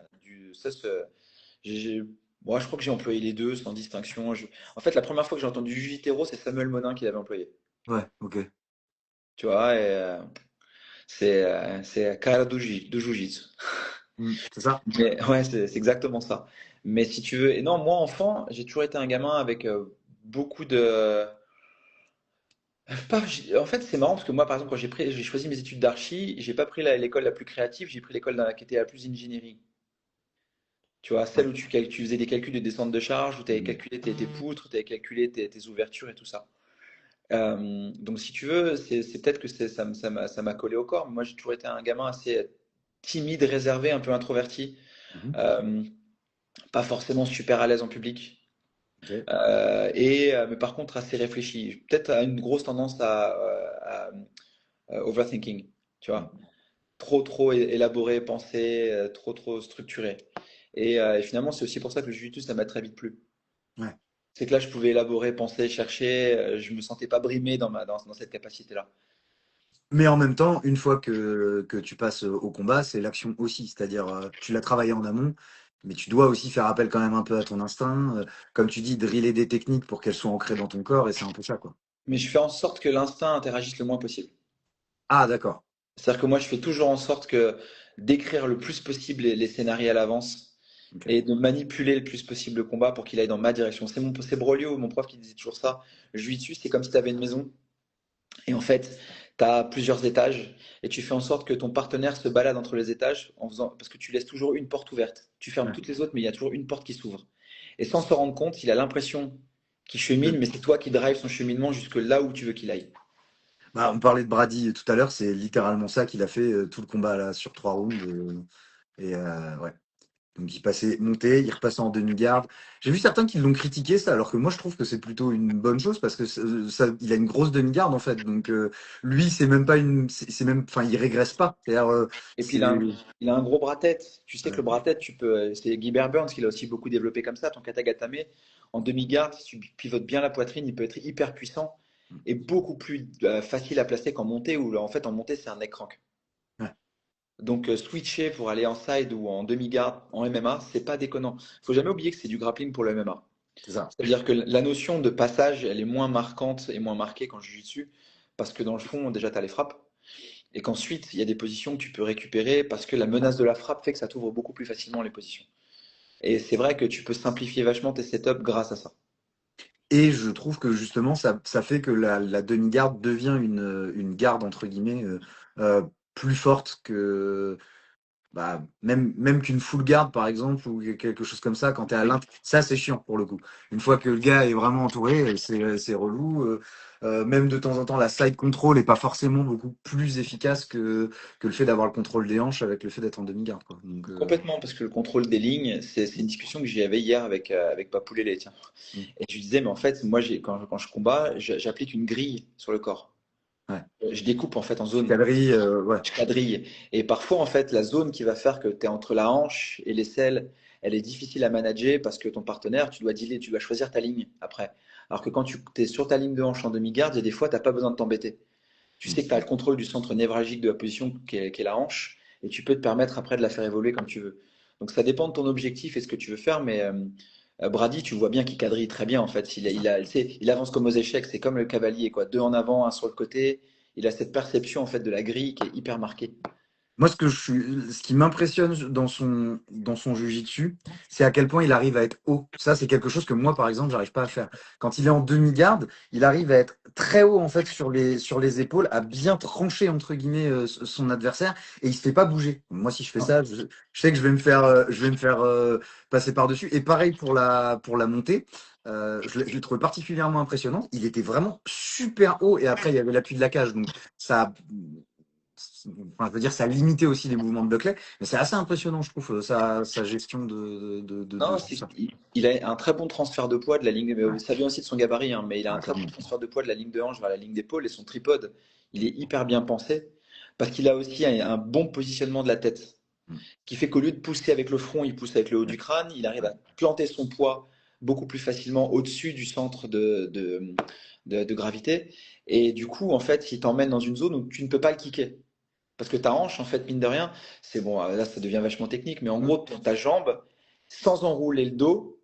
J'ai- j'ai- moi, je crois que j'ai employé les deux sans distinction. En fait, la première fois que j'ai entendu Jujitero, c'est Samuel Monin qui l'avait employé. Ouais, ok. Tu vois, et c'est Kara de Jiu-Jitsu. C'est ça? Mais ouais, c'est exactement ça. Mais si tu veux, et non, moi enfant, j'ai toujours été un gamin avec beaucoup de. En fait, c'est marrant parce que moi, par exemple, quand j'ai choisi mes études d'archi, j'ai pas pris l'école la plus créative, j'ai pris l'école qui était la plus ingénierie. Tu vois, celle Ouais. où tu faisais des calculs de descente de charge, où tu avais Mhm. calculé tes poutres, tu avais calculé tes ouvertures et tout ça. Donc, si tu veux, c'est peut-être que ça m'a collé au corps. Mais moi, j'ai toujours été un gamin assez timide, réservé, un peu introverti, Mhm. euh, pas forcément super à l'aise en public. Ok. Mais par contre, assez réfléchi. Peut-être à une grosse tendance à overthinking, tu vois. Trop élaboré, pensé, trop structuré. Et finalement, c'est aussi pour ça que le jiu-jitsu, ça m'a très vite plu. Ouais. C'est que là, je pouvais élaborer, penser, chercher. Je me sentais pas brimé dans cette capacité-là. Mais en même temps, une fois que tu passes au combat, c'est l'action aussi. C'est-à-dire, tu l'as travaillé en amont, mais tu dois aussi faire appel quand même un peu à ton instinct. Comme tu dis, driller des techniques pour qu'elles soient ancrées dans ton corps, et c'est un peu ça, quoi. Mais je fais en sorte que l'instinct interagisse le moins possible. Ah, d'accord. C'est-à-dire que moi, je fais toujours en sorte que d'écrire le plus possible les scénarios à l'avance Ok. et de manipuler le plus possible le combat pour qu'il aille dans ma direction. C'est Brolio, mon prof, qui disait toujours ça. Le jiu-jitsu, c'est comme si tu avais une maison. Et en fait, Tu as plusieurs étages et tu fais en sorte que ton partenaire se balade entre les étages parce que tu laisses toujours une porte ouverte. Tu fermes Ouais. toutes les autres, mais il y a toujours une porte qui s'ouvre. Et sans se rendre compte, il a l'impression qu'il chemine, De- mais c'est toi qui drive son cheminement jusque là où tu veux qu'il aille. Bah, on parlait de Brady tout à l'heure, c'est littéralement ça qu'il a fait tout le combat là sur 3 rounds. Ouais. Donc il passait monté, il repassait en demi-garde. J'ai vu certains qui l'ont critiqué ça, alors que moi je trouve que c'est plutôt une bonne chose parce que il a une grosse demi-garde en fait. Donc lui c'est même pas c'est même, enfin il régresse pas. C'est-à-dire Et puis c'est il a un gros bras-tête. Tu sais que le ouais. bras-tête, c'est Guy Burns qui l'a aussi beaucoup développé comme ça. Ton katagatame, en demi-garde, si tu pivotes bien la poitrine, il peut être hyper puissant et beaucoup plus facile à placer qu'en montée, où en fait en montée c'est un neck crank. Ouais, Donc switcher pour aller en side ou en demi-garde en MMA, c'est pas déconnant. Faut jamais oublier que c'est du grappling pour le MMA. c'est ça. C'est-à-dire que la notion de passage, elle est moins marquante et moins marquée quand je joue dessus, parce que dans le fond, déjà, tu as les frappes, et qu'ensuite, il y a des positions que tu peux récupérer, parce que la menace de la frappe fait que ça t'ouvre beaucoup plus facilement les positions. Et c'est vrai que tu peux simplifier vachement tes setups grâce à ça. Et je trouve que justement ça fait que la demi-garde devient une garde entre guillemets euh, plus forte que bah, même qu'une full garde, par exemple, ou quelque chose comme ça, quand tu es à Oui. l'intérieur, ça, c'est chiant pour le coup. Une fois que le gars est vraiment entouré, c'est relou. Même de temps en temps, la side control est pas forcément beaucoup plus efficace que le fait d'avoir le contrôle des hanches avec le fait d'être en demi-garde, quoi. Donc, Complètement, parce que le contrôle des lignes, c'est une discussion que j'avais hier avec Papou Lélé, tiens. mm, Et je lui disais, mais en fait, moi, quand je combat, j'applique une grille sur le corps. ouais. Je découpe en fait en Tu zones. quadrilles, ouais. Je quadrille. Et parfois, en fait, la zone qui va faire que tu es entre la hanche et l'aisselle, elle est difficile à manager parce que ton partenaire, tu dois dealer, tu dois choisir ta ligne après. Alors que quand tu es sur ta ligne de hanche en demi-garde, il y a des fois, tu n'as pas besoin de t'embêter. Tu Mm. sais que tu as le contrôle du centre névralgique de la position qui est la hanche et tu peux te permettre après de la faire évoluer comme tu veux. Donc ça dépend de ton objectif et ce que tu veux faire, mais Brady, tu vois bien qu'il quadrille très bien en fait. C'est ça. Tu sais, il avance comme aux échecs, c'est comme le cavalier, quoi. Deux en avant, un sur le côté. Il a cette perception en fait de la grille qui est hyper marquée. Moi, ce qui m'impressionne dans son jiu-jitsu, c'est à quel point il arrive à être haut. Ça, c'est quelque chose que moi, par exemple, j'arrive pas à faire. Quand il est en demi-garde, il arrive à être très haut, en fait, sur les épaules, à bien trancher, entre guillemets, son adversaire, et il se fait pas bouger. Moi, si je fais ça, je sais que je vais me faire passer par-dessus. Et pareil pour la montée. Je l'ai trouvé particulièrement impressionnant. Il était vraiment super haut, et après, il y avait l'appui de la cage. Donc, ça, enfin, je veux dire, ça a limité aussi les mouvements de Buckley, mais c'est assez impressionnant, je trouve, sa gestion de Non, tout ça. il a un très bon transfert de poids de la ligne, mais Ouais, ça vient aussi de son gabarit, hein, mais il a un ouais, très bon clairement. transfert de poids de la ligne de hanche vers la ligne d'épaule et son tripode, il est hyper bien pensé parce qu'il a aussi un bon positionnement de la tête, Mm. qui fait qu'au lieu de pousser avec le front, il pousse avec le haut Ouais, du crâne, il arrive ouais, à planter son poids beaucoup plus facilement au-dessus du centre de gravité et du coup, en fait, il t'emmène dans une zone où tu ne peux pas le kicker. Parce que ta hanche, en fait, mine de rien, c'est bon, là ça devient vachement technique, mais en mm, gros, ta jambe, sans enrouler le dos,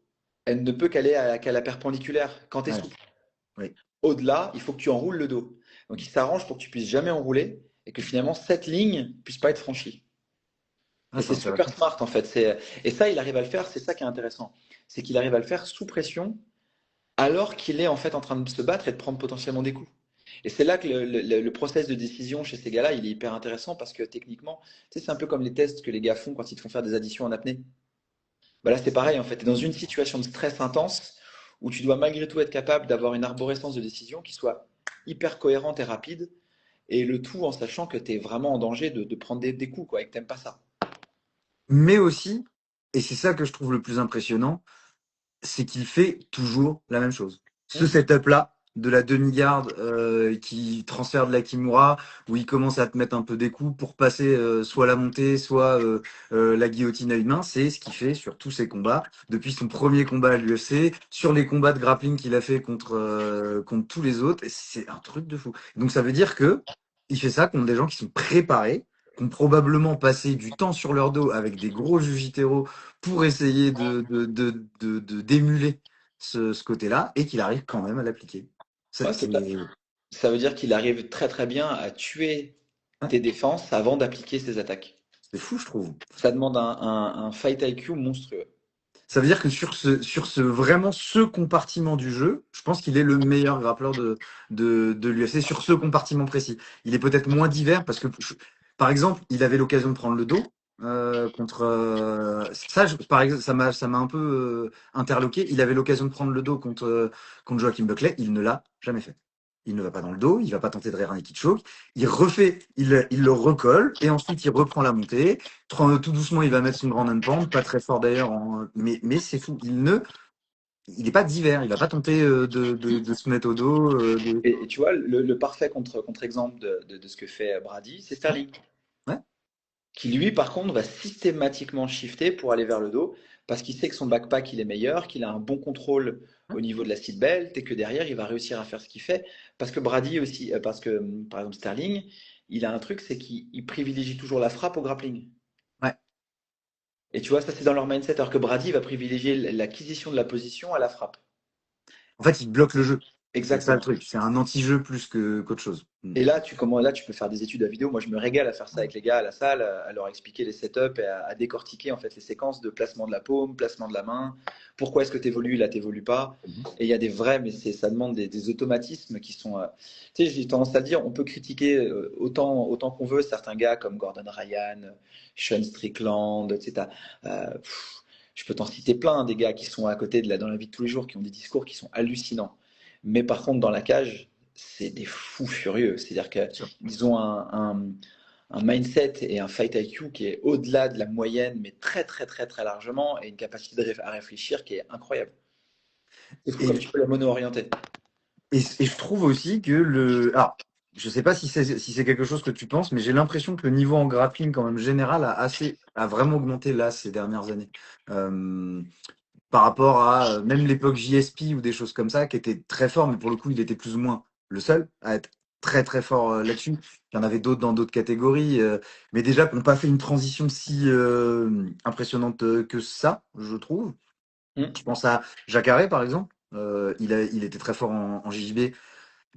elle ne peut qu'à la perpendiculaire quand tu es ouais, souple. oui. Au-delà, il faut que tu enroules le dos. Donc il s'arrange pour que tu puisses jamais enrouler et que finalement cette ligne puisse pas être franchie. Ah, Et c'est c'est super intéressant. smart en fait. Et ça, il arrive à le faire, c'est ça qui est intéressant. C'est qu'il arrive à le faire sous pression alors qu'il est en fait en train de se battre et de prendre potentiellement des coups. Et c'est là que le process de décision chez ces gars-là, il est hyper intéressant parce que techniquement, tu sais, c'est un peu comme les tests que les gars font quand ils te font faire des additions en apnée. Bah là, c'est pareil en fait. Tu es dans une situation de stress intense où tu dois malgré tout être capable d'avoir une arborescence de décision qui soit hyper cohérente et rapide. Et le tout en sachant que tu es vraiment en danger de prendre des coups quoi, et que tu pas ça. Mais aussi, et c'est ça que je trouve le plus impressionnant, c'est qu'il fait toujours la même chose. Ce Hum. setup-là, de la demi-garde qui transfère de la Kimura, où il commence à te mettre un peu des coups pour passer soit la montée, soit la guillotine à une main, c'est ce qu'il fait sur tous ses combats, depuis son premier combat à l'UFC, sur les combats de grappling qu'il a fait contre tous les autres, et c'est un truc de fou. Donc ça veut dire que il fait ça contre des gens qui sont préparés, qui ont probablement passé du temps sur leur dos avec des gros jujiteros pour essayer d'émuler ce côté-là et qu'il arrive quand même à l'appliquer. Ouais, C'est ça veut dire qu'il arrive très très bien à tuer ouais, tes défenses avant d'appliquer ses attaques. c'est fou, je trouve. Ça demande un fight IQ monstrueux. Ça veut dire que sur ce vraiment ce compartiment du jeu, je pense qu'il est le meilleur grappleur de l'UFC sur ce compartiment précis. Il est peut-être moins divers parce que, par exemple, il avait l'occasion de prendre le dos contre ça. Par exemple, ça m'a un peu interloqué. Il avait l'occasion de prendre le dos contre Joachim Buckley. Il ne l'a jamais fait. Il ne va pas dans le dos. Il va pas tenter de rear naked choke. Il refait, il le recolle et ensuite il reprend la montée. Tout doucement, il va mettre une grande pente, pas très fort d'ailleurs, mais c'est fou. Il est pas divers, il va pas tenter de se mettre au dos. Et tu vois, le parfait contre-exemple de ce que fait Brady, c'est Ouais, Sterling. ouais. Qui lui, par contre, va systématiquement shifter pour aller vers le dos, parce qu'il sait que son backpack, il est meilleur, qu'il a un bon contrôle Ouais. au niveau de la seatbelt, et que derrière, il va réussir à faire ce qu'il fait. Parce que Brady aussi, parce que, par exemple, Sterling, il a un truc, c'est qu'il privilégie toujours la frappe au grappling. Ouais. Et tu vois, ça, c'est dans leur mindset, alors que Brady va privilégier l'acquisition de la position à la frappe. En fait, il bloque le jeu. C'est ça le Exactement. truc. C'est un anti-jeu plus que qu'autre chose. Et là, là, tu peux faire des études à vidéo. Moi, je me régale à faire ça avec les gars à la salle, à leur expliquer les setups et à décortiquer en fait les séquences de placement de la paume, placement de la main. Pourquoi est-ce que tu évolues, là, tu n'évolues pas? Mhm. Et il y a des vrais, mais ça demande des automatismes qui sont. Tu sais, j'ai tendance à le dire, on peut critiquer autant qu'on veut certains gars comme Gordon Ryan, Sean Strickland, etc. Je peux t'en citer plein, des gars qui sont à côté dans la vie de tous les jours, qui ont des discours qui sont hallucinants. Mais par contre, dans la cage, c'est des fous furieux. C'est-à-dire Bien sûr. qu'ils ont un mindset et un fight IQ qui est au-delà de la moyenne, mais très très très très largement, et une capacité à réfléchir qui est incroyable. C'est fou comme Et, tu peux la mono-orienter. et je trouve aussi que alors, je sais pas si c'est quelque chose que tu penses, mais j'ai l'impression que le niveau en grappling, quand même, général, a vraiment augmenté là ces dernières années. Euh, Par rapport à même l'époque JSP ou des choses comme ça, qui étaient très forts, mais pour le coup, il était plus ou moins le seul à être très très fort là-dessus. Il y en avait d'autres dans d'autres catégories, mais déjà qui n'ont pas fait une transition si impressionnante que ça, je trouve. Hmm. Je pense à Jacare, par exemple. Il était très fort en JJB.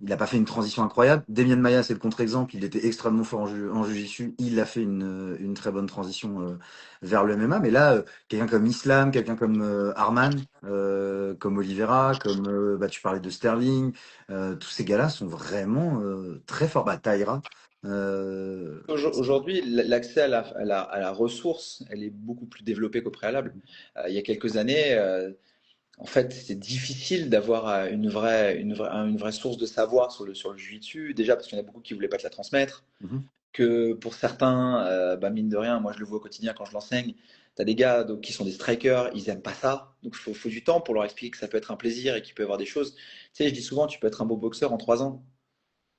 Il n'a pas fait une transition incroyable. Demian Maia, c'est le contre-exemple. Il était extrêmement fort en jiu-jitsu. Il a fait une très bonne transition vers le MMA. Mais là, quelqu'un comme Islam, quelqu'un comme Arman, comme Oliveira, comme bah, tu parlais de Sterling, tous ces gars-là sont vraiment très forts. Bah, Taïra. Euh, Aujourd'hui, l'accès à la ressource, elle est beaucoup plus développée qu'au préalable. Il y a quelques années, en fait, c'est difficile d'avoir une vraie source de savoir sur le jiu-jitsu. Déjà parce qu'il y en a beaucoup qui voulaient pas te la transmettre. mhm, Que pour certains, bah, mine de rien, moi je le vois au quotidien quand je l'enseigne, tu as des gars donc, qui sont des strikers, ils aiment pas ça. Donc faut du temps pour leur expliquer que ça peut être un plaisir et qu'il peut y avoir des choses. Tu sais, je dis souvent, tu peux être un beau boxeur en 3 ans.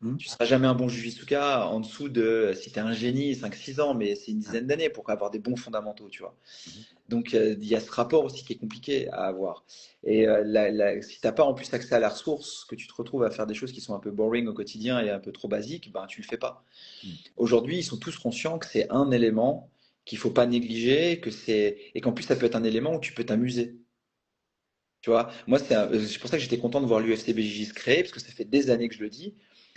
mhm. Tu seras jamais un bon jujitsuka en dessous de, si tu es un génie, 5 6 ans, mais c'est une Ouais, dizaine d'années pour avoir des bons fondamentaux, tu vois. mhm. Donc il y a ce rapport aussi qui est compliqué à avoir. Et si tu n'as pas en plus accès à la ressource, que tu te retrouves à faire des choses qui sont un peu boring au quotidien et un peu trop basiques, ben tu le fais pas. Mhm. Aujourd'hui, ils sont tous conscients que c'est un élément qu'il faut pas négliger, et qu'en plus ça peut être un élément où tu peux t'amuser. Tu vois, moi c'est pour ça que j'étais content de voir l'UFC BJJ se créer parce que ça fait des années que je le dis.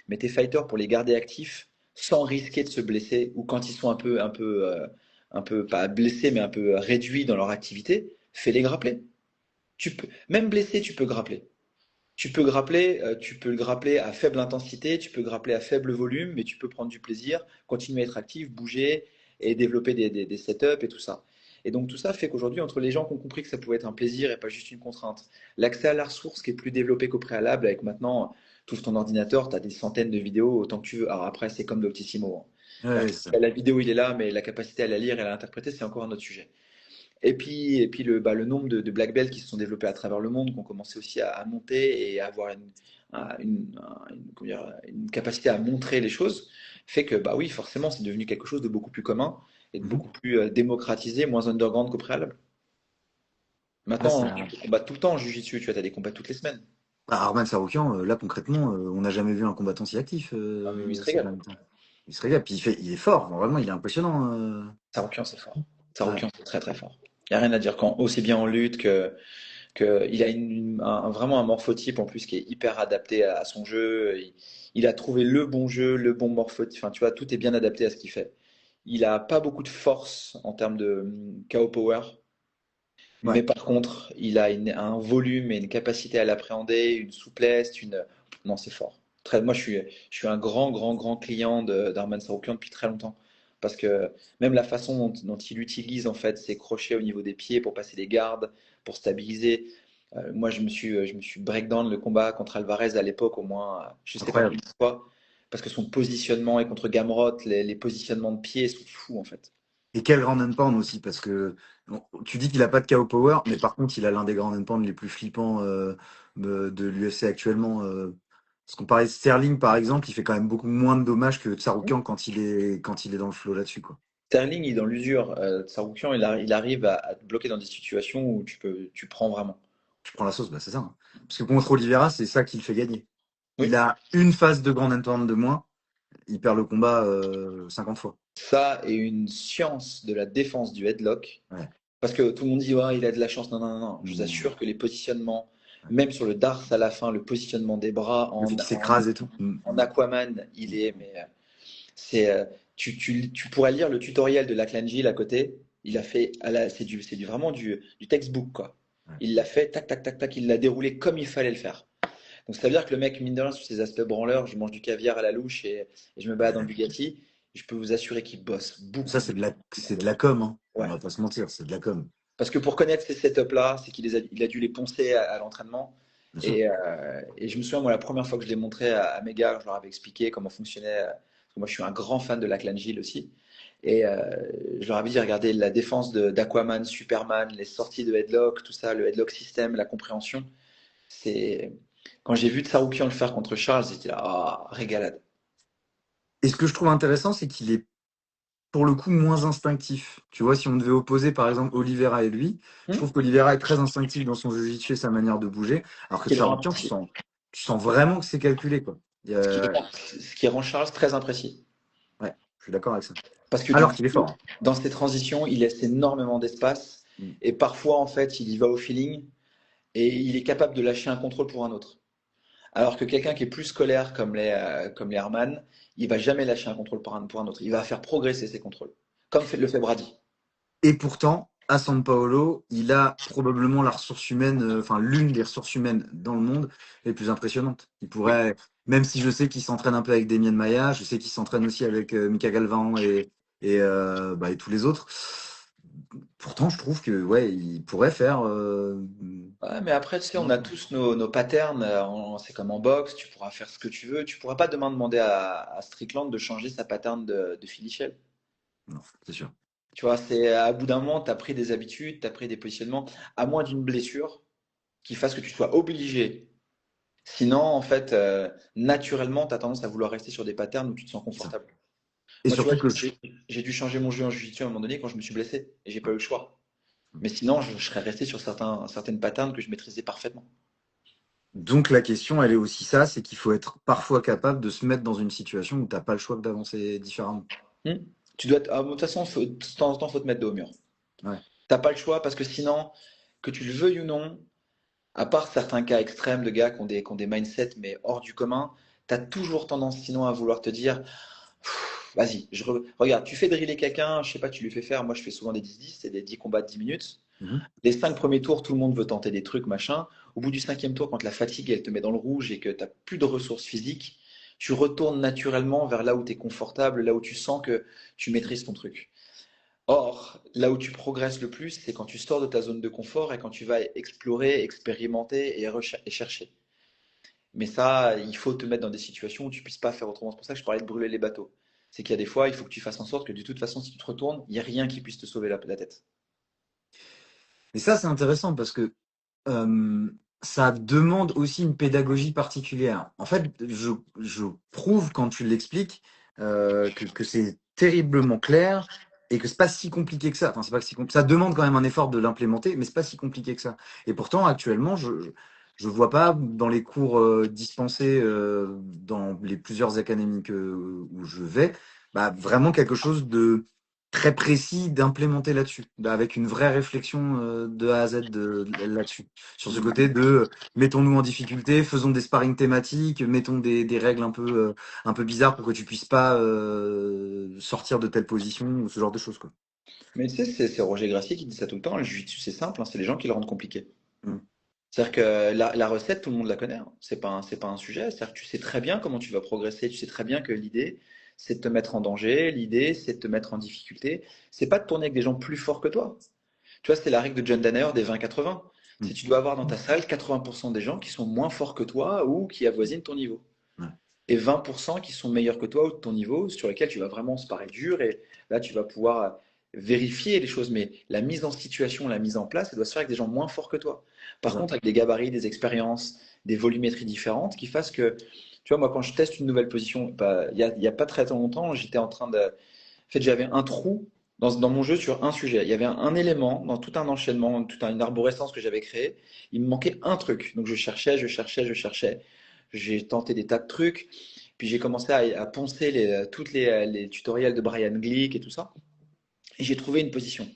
Mais tes fighters pour les garder actifs sans risquer de se blesser ou quand ils sont un peu pas blessés mais un peu réduits dans leur activité, fais-les grappler. Même blessé, tu peux grappler. Tu peux le grappler à faible intensité, tu peux grappler à faible volume, mais tu peux prendre du plaisir, continuer à être actif, bouger et développer des setups et tout ça. Et donc tout ça fait qu'aujourd'hui, entre les gens qui ont compris que ça pouvait être un plaisir et pas juste une contrainte, l'accès à la ressource qui est plus développé qu'au préalable, avec maintenant, tout ton ordinateur, tu as des centaines de vidéos autant que tu veux. Alors après, c'est comme Doctissimo, hein. Ouais, c'est ça. La vidéo, il est là, mais la capacité à la lire et à l'interpréter, c'est encore un autre sujet. Et puis le nombre de black belts qui se sont développés à travers le monde, qui ont commencé aussi à monter et à avoir comment dire, une capacité à montrer les choses, fait que bah oui, forcément, c'est devenu quelque chose de beaucoup plus commun et de Mhm. beaucoup plus démocratisé, moins underground qu'au préalable. Ouais, Maintenant, tu peux combattre tout le temps en jiu-jitsu, tu vois, as des combats toutes les semaines. bah, Arman Saroukian, là concrètement, on n'a jamais vu un combattant si actif Ah, mais il se ces régale. derniers temps. Il se régale, puis il est fort, vraiment, il est impressionnant. Saroukian, c'est fort. Ouais. Saroukian, c'est très très fort. Il n'y a rien à dire quand, aussi bien en lutte que il a vraiment un morphotype en plus qui est hyper adapté à son jeu. Il a trouvé le bon jeu, le bon morphotype. Enfin, tu vois, tout est bien adapté à ce qu'il fait. Il a pas beaucoup de force en termes de KO power, Mais Ouais, par contre, il a un volume et une capacité à l'appréhender, une souplesse, une... Non, c'est fort. Moi, je suis un grand, grand, grand client d'Arman Saroukian depuis très longtemps. Parce que même la façon dont il utilise en fait ses crochets au niveau des pieds pour passer les gardes, pour stabiliser. Moi, je me suis breakdown le combat contre Alvarez à l'époque au moins, je sais pas combien incroyable. de fois. Parce que son positionnement et contre Gamrot, les positionnements de pieds sont fous en fait. Et quel grand and pound aussi, parce que bon, tu dis qu'il a pas de KO power, mais par contre, il a l'un des grands and pound les plus flippants de l'UFC actuellement. Parce qu'on parlait de Sterling, par exemple, il fait quand même beaucoup moins de dommages que Tsaroukian quand il est dans le flow là-dessus, quoi. Sterling il est dans l'usure. Tsarukyan, il arrive à te bloquer dans des situations où tu prends vraiment. Tu prends la sauce, bah c'est ça, hein. Parce que contre Oliveira, c'est ça qui le fait gagner. Il Oui. a une phase de grand and pound de moins, il perd le combat 50 fois. Ça et une science de la défense du headlock. Ouais. Parce que tout le monde dit, ouais, il a de la chance. Non, non, non, non. Je vous Mmh. assure que les positionnements, Ouais. même sur le Darce à la fin, le positionnement des bras Le fait qu'il s'écrase et tout. Mmh. en Aquaman, il est. Mais c'est, tu pourrais lire le tutoriel de Lachlan Gill à côté. Il a fait, vraiment du textbook, quoi. Ouais. Il l'a fait, tac, tac, tac, tac, il l'a déroulé comme il fallait le faire. Donc ça veut dire que le mec, mine de rien, sur ses aspects branleurs, je mange du caviar à la louche et je me balade en Ouais. Bugatti. Je peux vous assurer qu'il bosse Ça, beaucoup, c'est de la com, hein. On ouais. va pas se mentir, c'est de la com. Parce que pour connaître ces setups-là, c'est il a dû les poncer à l'entraînement. Bien sûr. Et je me souviens, moi, la première fois que je l'ai montré à mes gars, je leur avais expliqué comment fonctionnait. Parce que moi, je suis un grand fan de Lachlan Gill aussi. Et je leur avais dit, regardez la défense d'Aquaman, Superman, les sorties de headlock, tout ça, le headlock system, la compréhension. C'est Quand j'ai vu Tsaroukian le faire contre Charles, j'étais là, ah, régalade. Et ce que je trouve intéressant, c'est qu'il est pour le coup moins instinctif. Tu vois, si on devait opposer par exemple Oliveira et lui, je trouve qu'Oliveira est très instinctif dans son jiu-jitsu et sa manière de bouger, alors que Ce qui le rend, Tsaroukian, tu sens vraiment que c'est calculé, quoi. ce qui rend Charles très imprécis. Ouais, je suis d'accord avec ça. Parce que du Alors coup, qu'il est fort, dans ses transitions, il laisse énormément d'espace. hein. Et parfois, en fait, il y va au feeling et il est capable de lâcher un contrôle pour un autre. Alors que quelqu'un qui est plus scolaire comme les Herman, il va jamais lâcher un contrôle pour un autre. Il va faire progresser ses contrôles. Comme le fait Brady. Et pourtant, à São Paulo, il a probablement la ressource humaine, enfin l'une des ressources humaines dans le monde les plus impressionnantes. Il Oui. pourrait, même si je sais qu'il s'entraîne un peu avec Demian Maia, je sais qu'il s'entraîne aussi avec Mika Galvão et tous les autres. Pourtant, je trouve que ouais, il pourrait faire. Ouais, mais après, tu sais, on a tous nos patterns. C'est comme en boxe, tu pourras faire ce que tu veux. Tu pourras pas demain demander à Strickland de changer sa pattern de Philly Shell. Non, c'est sûr. Tu vois, c'est à bout d'un moment, tu as pris des habitudes, tu as pris des positionnements, à moins d'une blessure qui fasse que tu sois obligé. Sinon, en fait, naturellement, tu as tendance à vouloir rester sur des patterns où tu te sens C'est ça. confortable. Et Moi, tu vois, surtout que j'ai dû changer mon jeu en jiu-jitsu à un moment donné quand je me suis blessé et j'ai pas eu le choix. Mais sinon, je serais resté sur certaines patterns que je maîtrisais parfaitement. donc la question, elle est aussi ça, c'est qu'il faut être parfois capable de se mettre dans une situation où t'as pas le choix que d'avancer différemment. Hmm. De toute façon, de temps en temps, faut te mettre dos au mur. Ouais, T'as pas le choix parce que sinon, que tu le veuilles ou non, à part certains cas extrêmes de gars qui ont des mindsets mais hors du commun, tu as toujours tendance sinon à vouloir te dire, vas-y, regarde, tu fais driller quelqu'un, je sais pas, tu lui fais faire, moi je fais souvent des 10-10, c'est des 10 combats de 10 minutes. mhm. Les 5 premiers tours, tout le monde veut tenter des trucs, machin. Au bout du cinquième tour, quand la fatigue, elle te met dans le rouge et que tu n'as plus de ressources physiques, tu retournes naturellement vers là où tu es confortable, là où tu sens que tu maîtrises ton truc. Or, là où tu progresses le plus, c'est quand tu sors de ta zone de confort et quand tu vas explorer, expérimenter et chercher. Mais ça, il faut te mettre dans des situations où tu puisses pas faire autrement. C'est pour ça que je parlais de brûler les bateaux. C'est qu'il y a des fois, il faut que tu fasses en sorte que de toute façon, si tu te retournes, il n'y a rien qui puisse te sauver la tête. Et ça, c'est intéressant parce que euh, ça demande aussi une pédagogie particulière. En fait, je prouve quand tu l'expliques que c'est terriblement clair et que c'est pas si compliqué que ça. Enfin, c'est pas si ça demande quand même un effort de l'implémenter, mais c'est pas si compliqué que ça. Et pourtant, actuellement, je vois pas dans les cours dispensés dans les plusieurs académies où je vais, bah, vraiment quelque chose très précis d'implémenter là-dessus, avec une vraie réflexion de A à Z là-dessus. Sur ce côté de mettons-nous en difficulté, faisons des sparring thématiques, mettons des règles un peu bizarres pour que tu puisses pas sortir de telle position ou ce genre de choses, quoi. Mais tu sais, c'est Roger Gracie qui dit ça tout le temps. Le jiu-jitsu, c'est simple, hein, c'est les gens qui le rendent compliqué. Mm. C'est-à-dire que la recette, tout le monde la connaît, hein. C'est pas un sujet. C'est-à-dire que tu sais très bien comment tu vas progresser. Tu sais très bien que l'idée, c'est de te mettre en danger. L'idée, c'est de te mettre en difficulté. C'est pas de tourner avec des gens plus forts que toi. Tu vois, c'est la règle de John Danaher des 20-80. C'est Mm. tu dois avoir dans ta salle 80% des gens qui sont moins forts que toi ou qui avoisinent ton niveau. Ouais, Et 20% qui sont meilleurs que toi ou de ton niveau, sur lesquels tu vas vraiment se parer dur. Et là, tu vas pouvoir vérifier les choses. Mais la mise en situation, la mise en place, ça doit se faire avec des gens moins forts que toi. c'est Par ça. contre, avec des gabarits, des expériences, des volumétries différentes qui fassent que, tu vois, moi, quand je teste une nouvelle position, bah, il y a pas très longtemps, j'étais en train de. En fait, j'avais un trou dans mon jeu sur un sujet. Il y avait un élément dans tout un enchaînement, une arborescence que j'avais créée. Il me manquait un truc. Donc, je cherchais, je cherchais, je cherchais. J'ai tenté des tas de trucs. Puis j'ai commencé à poncer toutes les tutoriels de Brian Glick et tout ça. Et j'ai trouvé une position.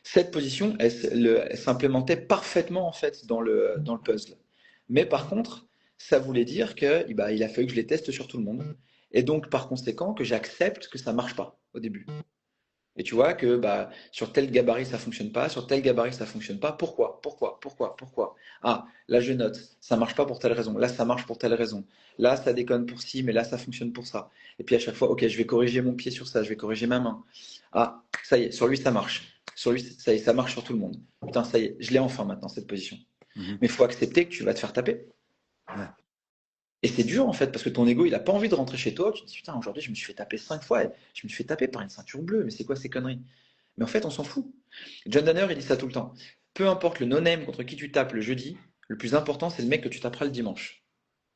Cette position, elle s'implémentait parfaitement en fait dans le puzzle. Mais par contre, ça voulait dire que bah, il a fallu que je les teste sur tout le monde. Et donc, par conséquent, que j'accepte que ça marche pas au début. Et tu vois que bah, sur tel gabarit ça fonctionne pas, sur tel gabarit ça fonctionne pas. Pourquoi? Pourquoi? Pourquoi? Pourquoi? Ah, là je note, ça marche pas pour telle raison. Là ça marche pour telle raison. Là ça déconne pour ci, mais là ça fonctionne pour ça. Et puis à chaque fois, ok, je vais corriger mon pied sur ça, je vais corriger ma main. Ah, ça y est, sur lui ça marche. Sur lui, ça y est, ça marche sur tout le monde. Putain, ça y est, je l'ai enfin maintenant cette position. Mhm. Mais il faut accepter que tu vas te faire taper. Ouais. Et c'est dur en fait, parce que ton ego, il a pas envie de rentrer chez toi. Tu te dis, putain, aujourd'hui, je me suis fait taper 5 fois. Je me suis fait taper par une ceinture bleue. Mais c'est quoi ces conneries? Mais en fait, on s'en fout. John Danner, il dit ça tout le temps. Peu importe le no-name contre qui tu tapes le jeudi, le plus important, c'est le mec que tu taperas le dimanche.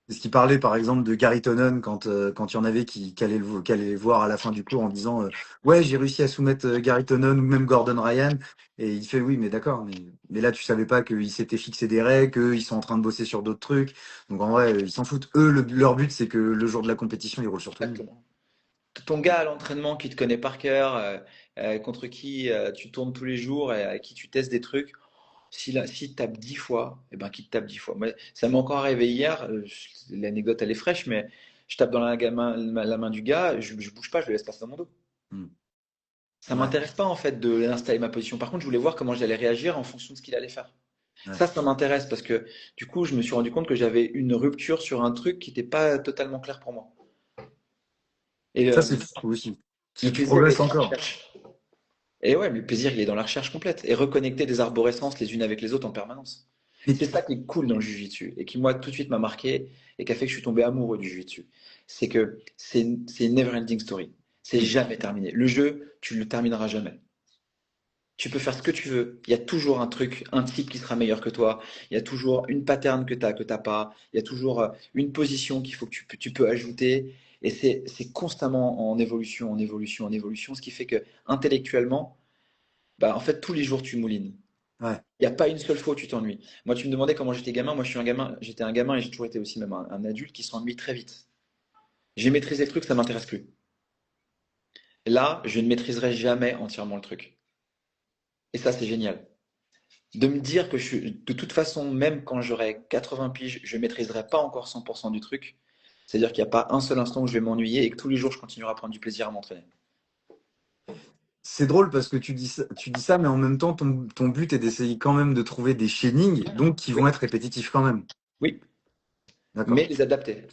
C'est ce qui parlait par exemple de Gary Tonon quand il y en avait qui allaient le voir à la fin du cours en disant ouais, j'ai réussi à soumettre Gary Tonon ou même Gordon Ryan, et il fait oui, mais d'accord, mais là tu savais pas qu'ils s'étaient fixé des règles, qu'ils sont en train de bosser sur d'autres trucs, donc en vrai ils s'en foutent. Eux, leur but c'est que le jour de la compétition ils roulent sur tout le monde. Exactement. Ton gars à l'entraînement qui te connaît par cœur, contre qui tu tournes tous les jours et à qui tu testes des trucs, s'il tape 10 fois, eh ben, qu'il te tape 10 fois. Moi, ça m'est encore arrivé hier, l'anecdote elle est fraîche, mais je tape dans la main du gars, je bouge pas, je le laisse passer dans mon dos. Hmm. Ça Ouais, m'intéresse pas en fait de installer ma position. Par contre, je voulais voir comment j'allais réagir en fonction de ce qu'il allait faire. ouais. Ça m'intéresse parce que du coup, je me suis rendu compte que j'avais une rupture sur un truc qui n'était pas totalement clair pour moi. Et Ça c'est fou aussi. le Tu plaisir, il est progresses dans la encore. recherche. Et ouais, mais le plaisir, il est dans la recherche complète. Et reconnecter des arborescences les unes avec les autres en permanence. Et C'est ça qui est cool dans le jiu-jitsu et qui, moi, tout de suite m'a marqué et qui a fait que je suis tombé amoureux du jiu-jitsu. C'est que c'est une never-ending story. C'est hmm. jamais terminé. Le jeu, tu le termineras jamais. Tu peux faire ce que tu veux. Il y a toujours un truc, un type qui sera meilleur que toi. Il y a toujours une pattern que t'as pas. Il y a toujours une position qu'il faut que tu peux ajouter. Et c'est constamment en évolution, en évolution, en évolution. Ce qui fait que intellectuellement, bah, en fait, tous les jours, tu moulines. Ouais. Il n'y a pas une seule fois où tu t'ennuies. Moi, tu me demandais comment j'étais gamin. Moi, je suis un gamin. J'étais un gamin et j'ai toujours été aussi même un adulte qui s'ennuie très vite. J'ai maîtrisé le truc, ça m'intéresse plus. Là, je ne maîtriserai jamais entièrement le truc. Et ça, c'est génial. De me dire que de toute façon, même quand j'aurai 80 piges, je ne maîtriserai pas encore 100% du truc. C'est-à-dire qu'il n'y a pas un seul instant où je vais m'ennuyer et que tous les jours, je continuerai à prendre du plaisir à m'entraîner. C'est drôle parce que tu dis ça, mais en même temps, ton but est d'essayer quand même de trouver des chainings, donc qui vont Oui, être répétitifs quand même. oui, mais D'accord. les adapter.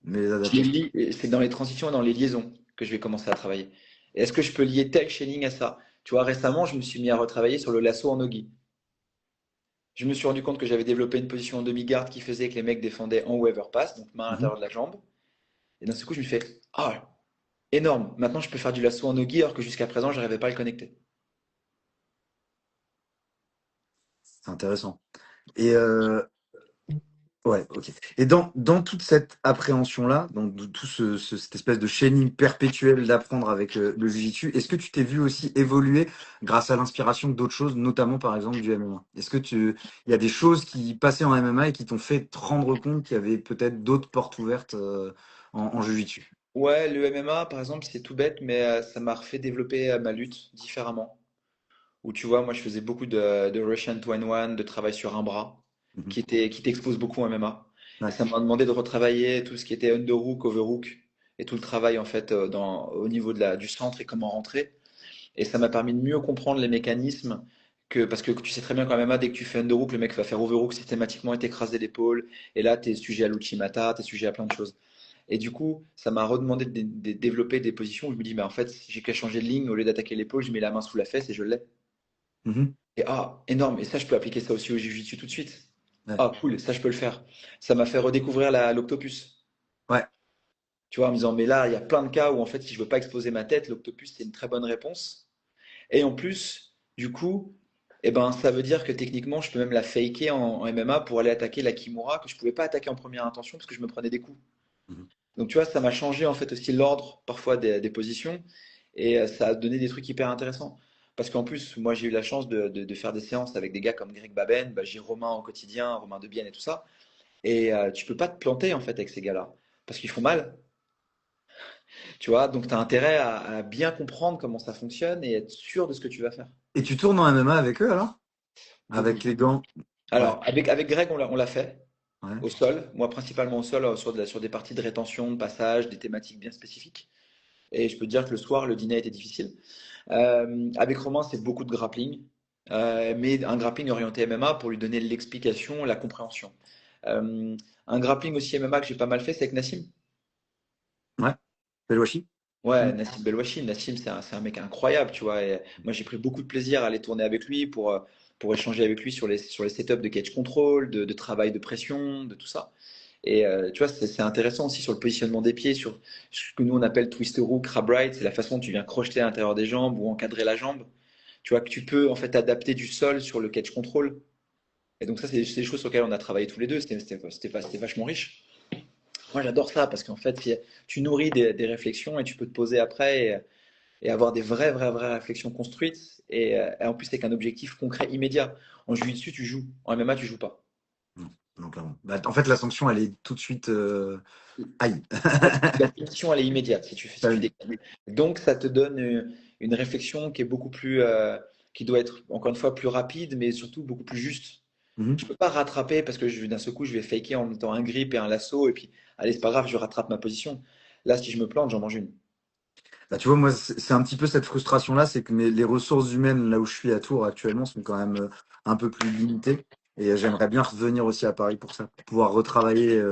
Mais les Je les adapter. lis, et c'est dans les transitions et dans les liaisons que je vais commencer à travailler. Et est-ce que je peux lier tel chaining à ça? Tu vois, récemment, je me suis mis à retravailler sur le lasso en nogi. Je me suis rendu compte que j'avais développé une position en demi-garde qui faisait que les mecs défendaient en whoever pass, donc main à Mhm. l'intérieur de la jambe. Et d'un seul coup, je me fais, ah, énorme. Maintenant, je peux faire du lasso en nogi alors que jusqu'à présent, je n'arrivais pas à le connecter. C'est intéressant. Et ouais, ok. Et dans toute cette appréhension-là, dans tout cette espèce de chaining perpétuel d'apprendre avec le Jiu-Jitsu, est-ce que tu t'es vu aussi évoluer grâce à l'inspiration d'autres choses, notamment par exemple du MMA? Est-ce que il y a des choses qui passaient en MMA et qui t'ont fait te rendre compte qu'il y avait peut-être d'autres portes ouvertes en Jiu-Jitsu? Ouais, le MMA, par exemple, c'est tout bête, mais ça m'a refait développer ma lutte différemment. Où tu vois, moi, je faisais beaucoup de Russian 21, de travail sur un bras, Mhm. qui t'expose beaucoup en MMA. Et Ouais. ça m'a demandé de retravailler tout ce qui était underhook, overhook, et tout le travail, en fait, au niveau du centre et comment rentrer. Et ça m'a permis de mieux comprendre les mécanismes parce que tu sais très bien qu'en MMA, dès que tu fais underhook, le mec va faire overhook systématiquement et t'écraser l'épaule. Et là, tu es sujet à l'uchimata, tu es sujet à plein de choses. Et du coup, ça m'a redemandé de développer des positions où je me dis, mais en fait, j'ai qu'à changer de ligne, au lieu d'attaquer l'épaule, je mets la main sous la fesse et je l'ai. Mhm. Et énorme. Et ça, je peux appliquer ça aussi au jiu-jitsu tout de suite. Ouais. Ah, cool, ça, je peux le faire. Ça m'a fait redécouvrir l'octopus. Ouais. Tu vois, en me disant, mais là, il y a plein de cas où, en fait, si je veux pas exposer ma tête, l'octopus, c'est une très bonne réponse. Et en plus, du coup, eh ben, ça veut dire que techniquement, je peux même la faker en MMA pour aller attaquer la Kimura que je pouvais pas attaquer en première intention parce que je me prenais des coups. Mhm. Donc, tu vois, ça m'a changé en fait aussi l'ordre parfois des positions et ça a donné des trucs hyper intéressants. Parce qu'en plus, moi, j'ai eu la chance de faire des séances avec des gars comme Greg Baben, j'ai Romain au quotidien, Romain Debienne et tout ça. Et tu peux pas te planter en fait avec ces gars-là parce qu'ils font mal, tu vois. Donc, tu as intérêt à bien comprendre comment ça fonctionne et être sûr de ce que tu vas faire. Et tu tournes en MMA avec eux alors? Beaucoup. Avec les gants? Ouais. Alors, avec Greg, on l'a fait Ouais. au sol. Moi, principalement au sol, sur des parties de rétention, de passage, des thématiques bien spécifiques. Et je peux te dire que le soir, le dîner était difficile. Avec Romain, c'est beaucoup de grappling, mais un grappling orienté MMA pour lui donner l'explication, la compréhension. Euh, un grappling aussi MMA que j'ai pas mal fait, c'est avec Nassim. Ouais. Belwashi? Ouais, Mhm. Nassim Belwachi. Nassim, c'est un mec incroyable, tu vois. Et moi, j'ai pris beaucoup de plaisir à aller tourner avec lui pour échanger avec lui sur les setups de catch control, de travail de pression, de tout ça. Et tu vois, c'est intéressant aussi sur le positionnement des pieds, sur ce que nous on appelle twist hook, crab ride, c'est la façon dont tu viens crocheter à l'intérieur des jambes ou encadrer la jambe. Tu vois que tu peux en fait adapter du sol sur le catch control. Et donc ça, c'est des choses sur lesquelles on a travaillé tous les deux. C'était vachement riche. Moi, j'adore ça parce qu'en fait, tu nourris des réflexions et tu peux te poser après et avoir des vraies réflexions construites et en plus avec un objectif concret immédiat. En jiu-jitsu, tu joues. En MMA, tu joues pas. Non, non, clairement. Bah, en fait, la sanction, elle est tout de suite. Aïe. La punition, elle est immédiate si tu Aïe. déconnes. Donc, ça te donne une réflexion qui est beaucoup plus, qui doit être encore une fois plus rapide, mais surtout beaucoup plus juste. Mhm. Je peux pas rattraper parce que d'un seul coup, je vais faker en mettant un grip et un lasso et puis, allez, c'est pas grave, je rattrape ma position. Là, si je me plante, j'en mange une. Bah, tu vois, moi, c'est un petit peu cette frustration-là, c'est que les ressources humaines, là où je suis à Tours actuellement, sont quand même un peu plus limitées. Et j'aimerais bien revenir aussi à Paris pour ça, pour pouvoir retravailler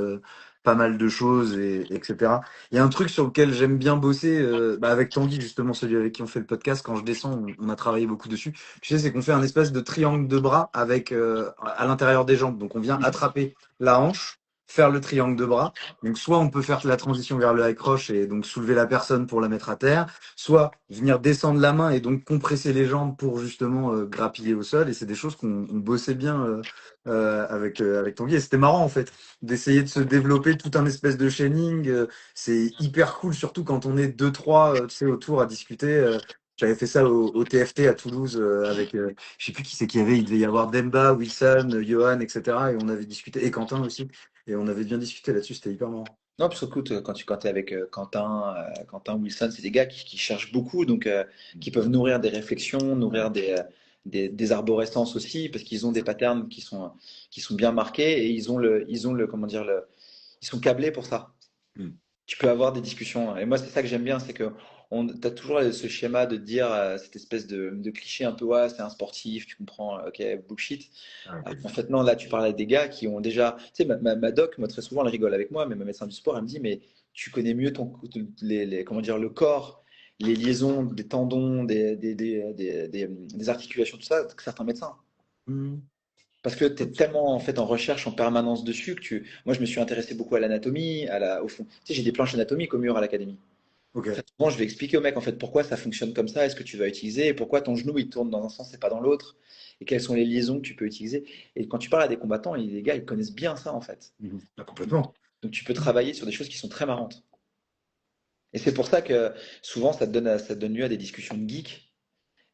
pas mal de choses, etc. Il y a un truc sur lequel j'aime bien bosser, bah, avec Tanguy, justement, celui avec qui on fait le podcast. Quand je descends, on a travaillé beaucoup dessus. Tu sais, c'est qu'on fait un espèce de triangle de bras avec à l'intérieur des jambes. Donc, on vient attraper la hanche, faire le triangle de bras. Donc, soit on peut faire la transition vers le high cross et donc soulever la personne pour la mettre à terre, soit venir descendre la main et donc compresser les jambes pour justement grappiller au sol. Et c'est des choses qu'on bossait bien avec Tanguy. Et c'était marrant en fait d'essayer de se développer tout un espèce de chaining. C'est hyper cool, surtout quand on est deux, trois, tu sais, autour à discuter. J'avais fait ça au TFT à Toulouse avec, je sais plus qui c'est qu'il y avait. Il devait y avoir Demba, Wilson, Johan, etc. Et on avait discuté, et Quentin aussi. Et on avait bien discuté là-dessus, c'était hyper marrant. Non, parce que écoute, quand es avec Quentin, Wilson, c'est des gars qui cherchent beaucoup, donc qui peuvent nourrir des réflexions, Ouais. nourrir des arborescences aussi, parce qu'ils ont des patterns qui sont bien marqués et comment dire, ils sont câblés pour ça. Mm. Tu peux avoir des discussions. Et moi, c'est ça que j'aime bien, c'est que tu as toujours ce schéma de dire cette espèce de cliché un peu, ouais, c'est un sportif, tu comprends, ok, bullshit. Ouais. En fait, non, là, tu parles avec des gars qui ont déjà. Tu sais, ma doc, moi, très souvent, elle rigole avec moi, mais ma médecin du sport, elle me dit, mais tu connais mieux comment dire, le corps, les liaisons des tendons, des articulations, tout ça, que certains médecins. Mm. Parce que tu es tellement en fait en recherche en permanence dessus moi, je me suis intéressé beaucoup à l'anatomie, au fond. Tu sais, j'ai des planches anatomiques au mur à l'académie. Ok. Très souvent, je vais expliquer au mec en fait pourquoi ça fonctionne comme ça, est-ce que tu vas utiliser, et pourquoi ton genou il tourne dans un sens et pas dans l'autre, et quelles sont les liaisons que tu peux utiliser. Et quand tu parles à des combattants, les gars, ils connaissent bien ça en fait. Mhm. Ah, complètement. Donc tu peux travailler sur des choses qui sont très marrantes. Et c'est pour ça que souvent ça te donne lieu à des discussions de geeks.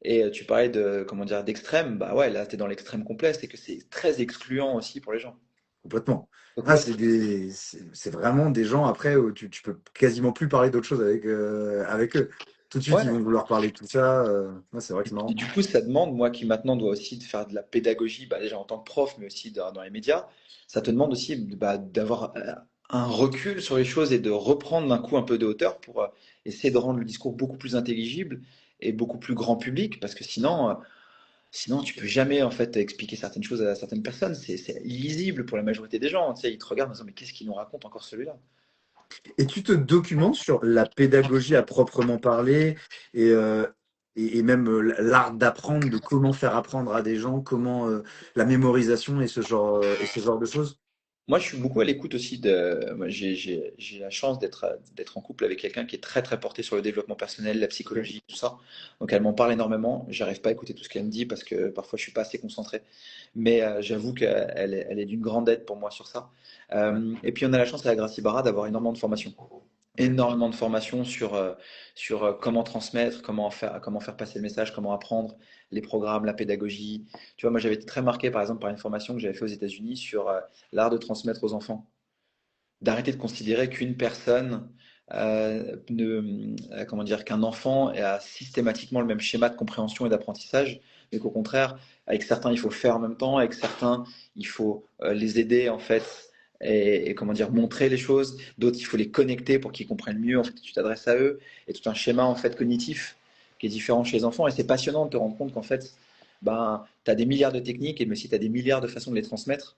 Et tu parlais de comment dire d'extrême, bah ouais, là tu es dans l'extrême complet, c'est que c'est très excluant aussi pour les gens. Complètement. Donc Ah, moi, c'est vraiment des gens après où tu peux quasiment plus parler d'autre chose avec eux. Tout de suite, ils ouais. vont vouloir parler de tout ça. Ouais, c'est vrai que c'est Et marrant. du coup, ça demande, moi qui maintenant dois aussi de faire de la pédagogie, bah, déjà en tant que prof, mais aussi dans les médias, ça te demande aussi bah, d'avoir un recul sur les choses et de reprendre d'un coup un peu de hauteur pour essayer de rendre le discours beaucoup plus intelligible et beaucoup plus grand public, parce que sinon tu peux jamais en fait expliquer certaines choses à certaines personnes. C'est illisible pour la majorité des gens. Tu sais, ils te regardent en disant mais qu'est-ce qu'il nous raconte encore celui-là? Et tu te documentes sur la pédagogie à proprement parler et, euh, et même l'art d'apprendre, de comment faire apprendre à des gens, comment la mémorisation et ce genre de choses. Moi, je suis beaucoup à l'écoute aussi de. Moi, j'ai la chance d'être en couple avec quelqu'un qui est très très porté sur le développement personnel, la Ok. psychologie, tout ça. Donc, elle m'en parle énormément. J'arrive pas à écouter tout ce qu'elle me dit parce que parfois je suis pas assez concentré. Mais j'avoue elle est d'une grande aide pour moi sur ça. Ouais. Et puis, on a la chance à la Gracie Barra d'avoir Ok. énormément de formations sur comment transmettre, comment faire passer le message, comment apprendre, les programmes, la pédagogie. Tu vois, moi j'avais été très marqué par exemple par une formation que j'avais fait aux États-Unis sur l'art de transmettre aux enfants. D'arrêter de considérer qu'une personne, comment dire, qu'un enfant a systématiquement le même schéma de compréhension et d'apprentissage, mais qu'au contraire, avec certains il faut le faire en même temps, avec certains il faut les aider en fait et comment dire montrer les choses, d'autres il faut les connecter pour qu'ils comprennent mieux en fait tu t'adresses à eux et tout un schéma en fait cognitif qui est différent chez les enfants et c'est passionnant de te rendre compte qu'en fait ben tu as des milliards de techniques et mais aussi tu as des milliards de façons de les transmettre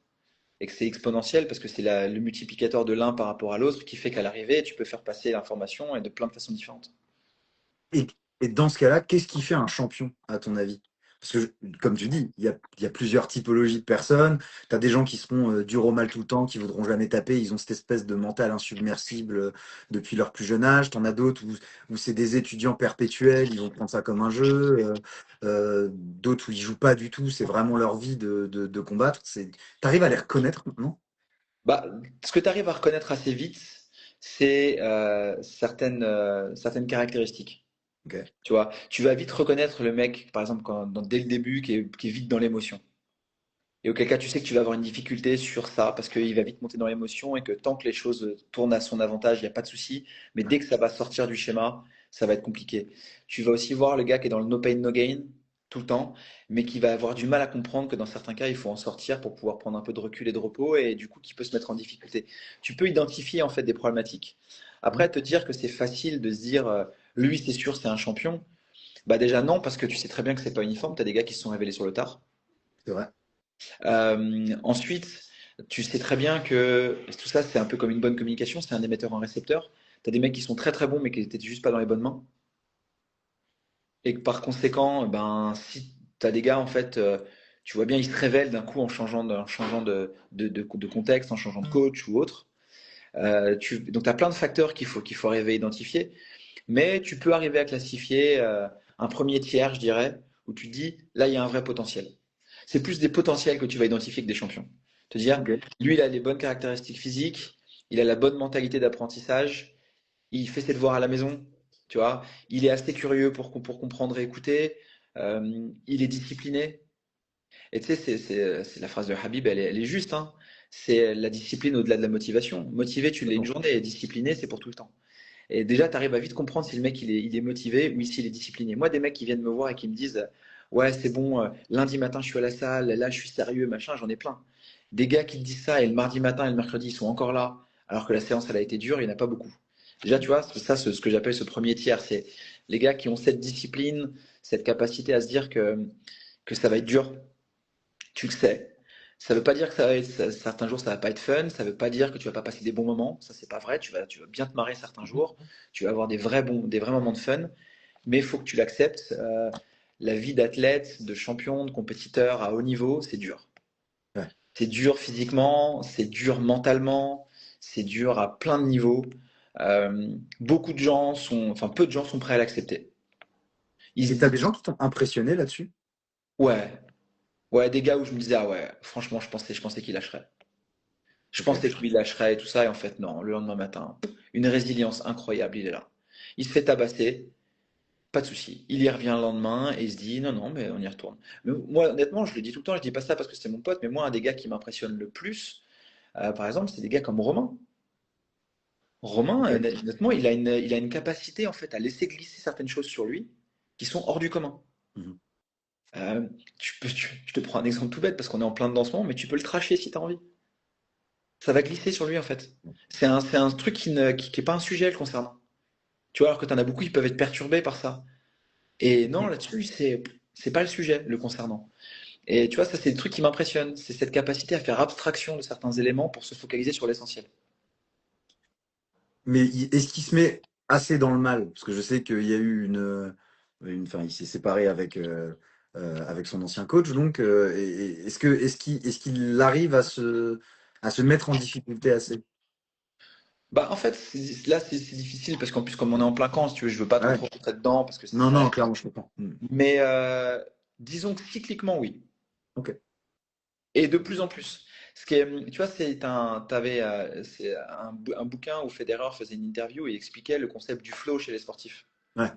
et que c'est exponentiel parce que c'est le multiplicateur de l'un par rapport à l'autre qui fait qu'à l'arrivée, tu peux faire passer l'information et de plein de façons différentes. Et, et dans ce cas-là, qu'est-ce qui fait un champion, à ton avis? Parce que, comme tu dis, il y a plusieurs typologies de personnes. Tu as des gens qui seront durs au mal tout le temps, qui voudront jamais taper. Ils ont cette espèce de mental insubmersible depuis leur plus jeune âge. Tu en as d'autres où c'est des étudiants perpétuels, ils vont prendre ça comme un jeu. D'autres où ils jouent pas du tout, c'est vraiment leur vie de combattre. Tu arrives à les reconnaître maintenant? Bah, ce que tu arrives à reconnaître assez vite, c'est certaines caractéristiques. Ok. Tu vois, tu vas vite reconnaître le mec, par exemple, dès le début, qui est vite dans l'émotion. Et auquel cas, tu sais que tu vas avoir une difficulté sur ça parce qu'il va vite monter dans l'émotion et que tant que les choses tournent à son avantage, il n'y a pas de souci. Mais dès que ça va sortir du schéma, ça va être compliqué. Tu vas aussi voir le gars qui est dans le no pain, no gain tout le temps, mais qui va avoir du mal à comprendre que dans certains cas, il faut en sortir pour pouvoir prendre un peu de recul et de repos et du coup, qui peut se mettre en difficulté. Tu peux identifier en fait des problématiques. Mhm. Après, te dire que c'est facile de se dire, lui, c'est sûr, c'est un champion. Bah déjà non, parce que tu sais très bien que c'est pas uniforme. Tu as des gars qui se sont révélés sur le tard. C'est vrai. Ensuite, tu sais très bien que tout ça, c'est un peu comme une bonne communication, c'est un émetteur, un récepteur. Tu as des mecs qui sont très très bons, mais qui n'étaient juste pas dans les bonnes mains. Et que par conséquent, ben, si tu as des gars, en fait, tu vois bien, ils se révèlent d'un coup en changeant de contexte, en changeant de coach ou autre. Donc, tu as plein de facteurs qu'il faut arriver à identifier. Mais tu peux arriver à classifier un premier tiers, je dirais, où tu te dis, là, il y a un vrai potentiel. C'est plus des potentiels que tu vas identifier que des champions. Te dire, Ok. lui, il a les bonnes caractéristiques physiques, il a la bonne mentalité d'apprentissage, il fait ses devoirs à la maison, tu vois, il est assez curieux pour comprendre et écouter, il est discipliné. Et tu sais, c'est la phrase de Habib, elle est juste, hein. C'est la discipline au-delà de la motivation. Motivé, tu l'es une journée, et discipliné, c'est pour tout le temps. Et déjà, tu arrives à vite comprendre si le mec il est motivé ou s'il est discipliné. Moi, des mecs qui viennent me voir et qui me disent ouais, c'est bon, lundi matin je suis à la salle, là je suis sérieux, machin, j'en ai plein. Des gars qui te disent ça et le mardi matin et le mercredi ils sont encore là, alors que la séance elle a été dure, il n'y en a pas beaucoup. Déjà, tu vois, c'est ça, c'est ce que j'appelle ce premier tiers, c'est les gars qui ont cette discipline, cette capacité à se dire que ça va être dur, tu le sais. Ça veut pas dire que certains jours ça va pas être fun, ça veut pas dire que tu vas pas passer des bons moments, ça c'est pas vrai, tu vas bien te marrer certains jours, tu vas avoir des vrais moments de fun, mais il faut que tu l'acceptes. La vie d'athlète, de champion, de compétiteur à haut niveau, c'est dur. Ouais. C'est dur physiquement, c'est dur mentalement, c'est dur à plein de niveaux. Enfin peu de gens sont prêts à l'accepter. Ils se Et tu as des disent, gens qui t'ont impressionné là-dessus? ouais, ouais, des gars où je me disais, ah ouais, franchement, je pensais qu'il lâcherait. Je Ok. pensais que lui lâcherait et tout ça, et en fait, non, le lendemain matin, une résilience incroyable, il est là. Il se fait tabasser, pas de souci. Il y revient le lendemain et il se dit, non, non, mais on y retourne. Mais moi, honnêtement, je le dis tout le temps, je dis pas ça parce que c'est mon pote, mais moi, un des gars qui m'impressionne le plus, Par exemple, c'est des gars comme Romain. Romain, Ok. honnêtement, il a une capacité en fait à laisser glisser certaines choses sur lui qui sont hors du commun. Mhm. Euh, je te prends un exemple tout bête parce qu'on est en plein dedans en ce moment, mais tu peux le tracher si tu as envie. Ça va glisser sur lui en fait. C'est un truc qui est pas un sujet le concernant. Tu vois, alors que tu en as beaucoup qui peuvent être perturbés par ça. Et non, là-dessus, c'est pas le sujet le concernant. Et tu vois, ça, c'est des trucs qui m'impressionnent. C'est cette capacité à faire abstraction de certains éléments pour se focaliser sur l'essentiel. Mais est-ce qu'il se met assez dans le mal? Parce que je sais qu'il y a eu enfin, il s'est séparé avec son ancien coach, donc est-ce qu'il arrive à se mettre en difficulté assez? Bah, en fait, là, c'est difficile parce qu'en plus, comme on est en plein camp, si tu veux, je veux pas trop Ouais. trop rentrer dedans parce que Non, ça non, reste. clairement, je comprends. Mais disons que cycliquement, oui. Ok. Et de plus en plus. Ce qui est, tu vois, c'est un bouquin où Federer faisait une interview et expliquait le concept du flow chez les sportifs. Ouais.